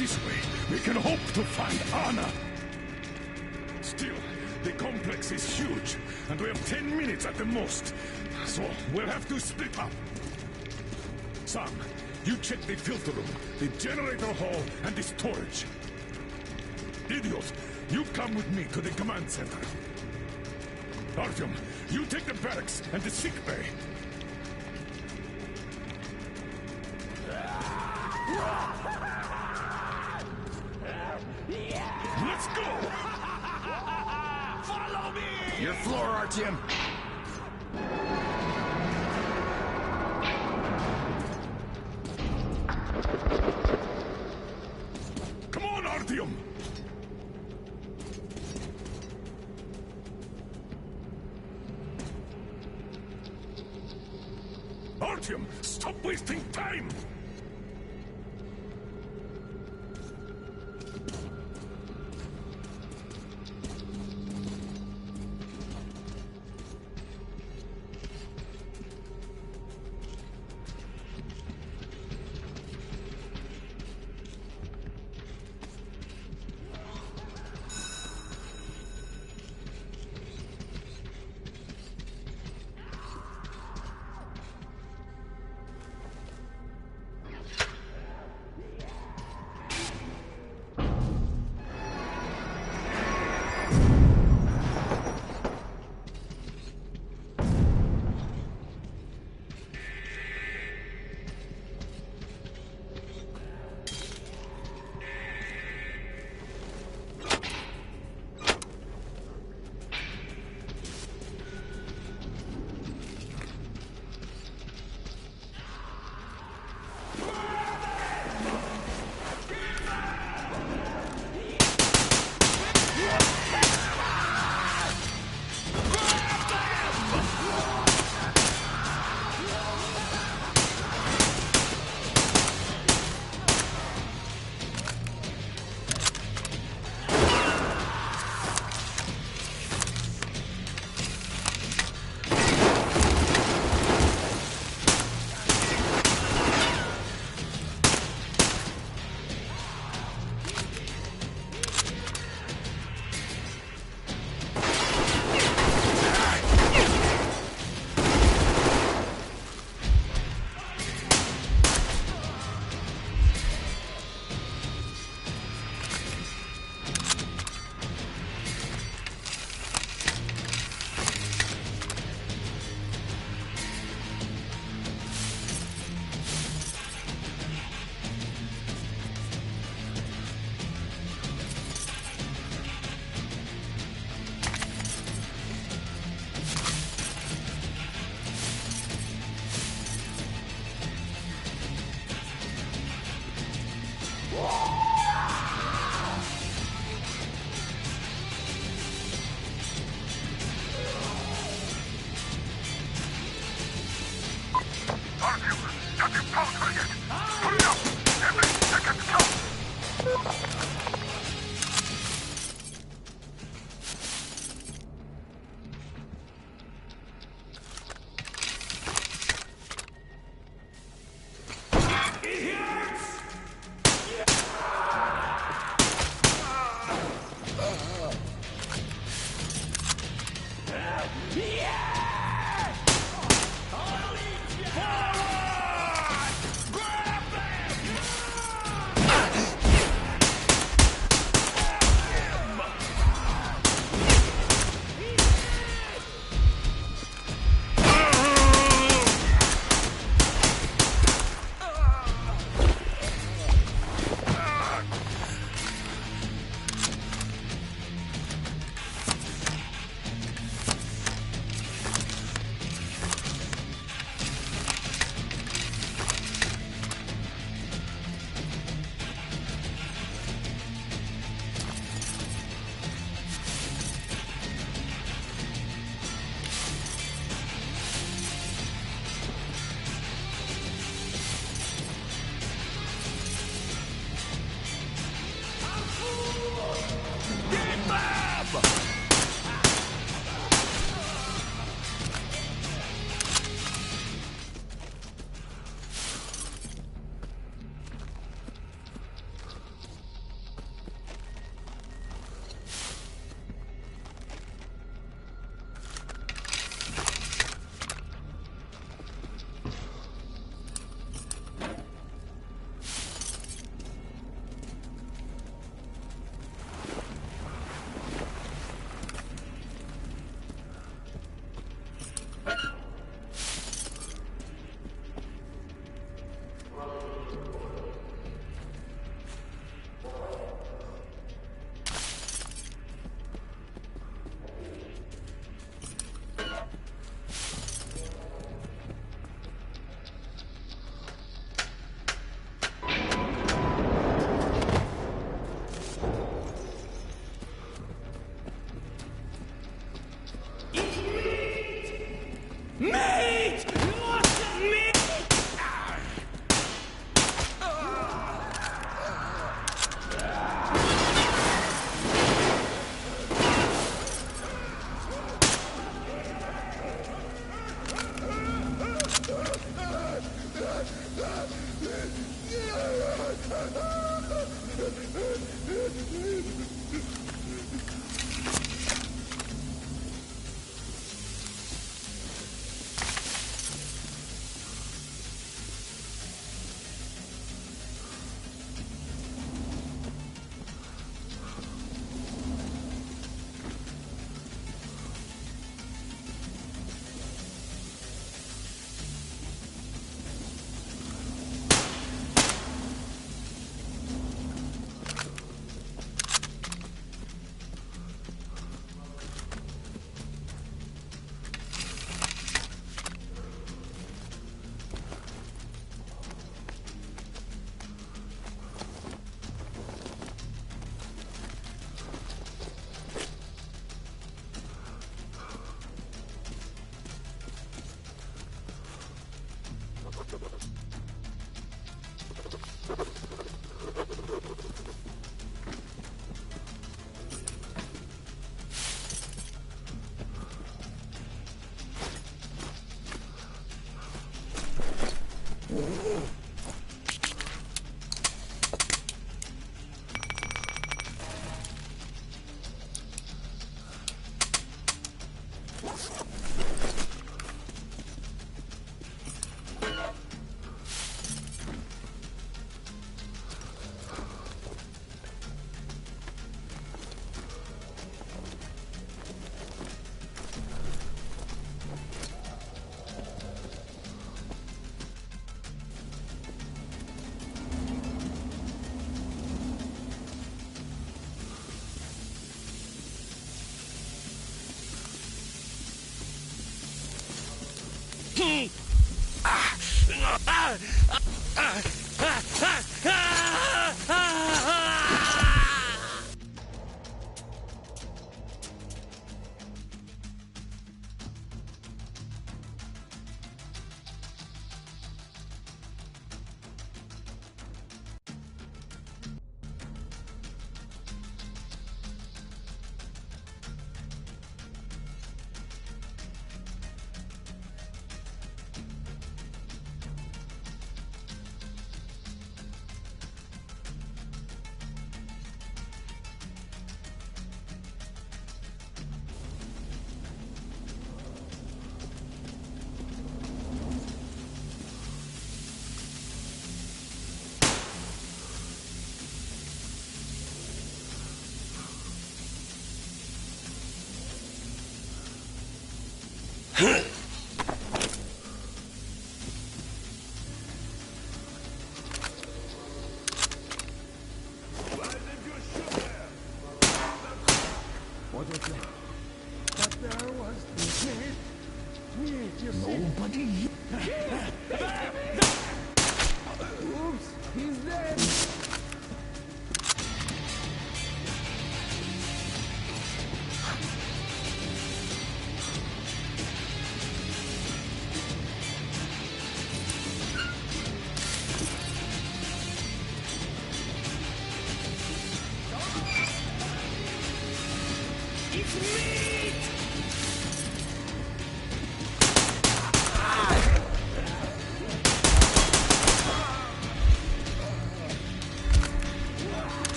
This way, we can hope to find Anna. Still, the complex is huge, and we have 10 minutes at the most. So, we'll have to split up. Sam, you check the filter room, the generator hall, and the storage. Idiot, you come with me to the command center. Artyom, you take the barracks and the sick bay. Let's go! Follow me! Your floor, Artyom. Come on, Artyom! Artyom, stop wasting time!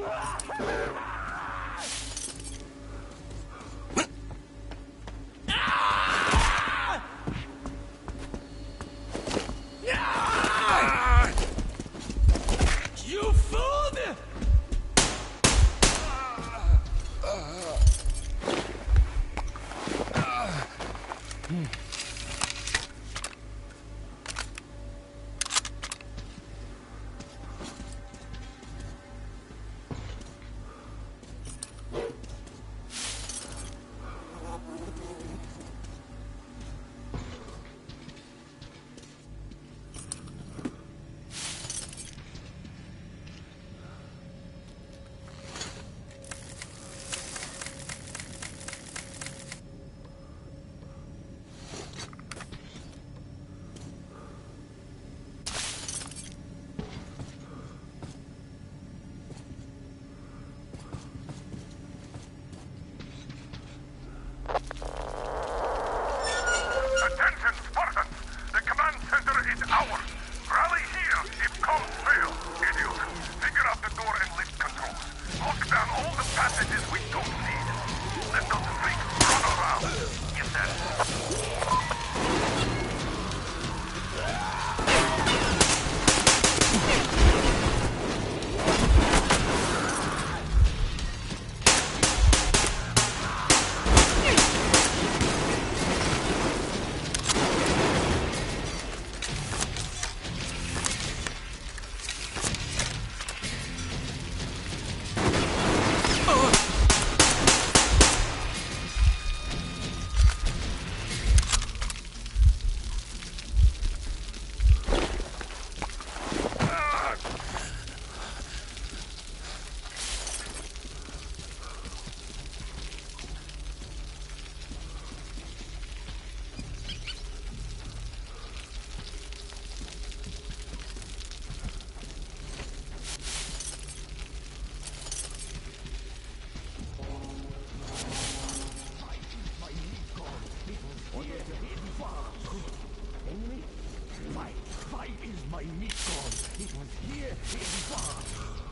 You fool! Attention, Spartans! The command center is ours! Rally here if comms fail. Idiot, figure out the door and lift controls. Lock down all the passages we don't need. Let those freaks run around. Yes, sir. Fight is my meat gone. It was here in far.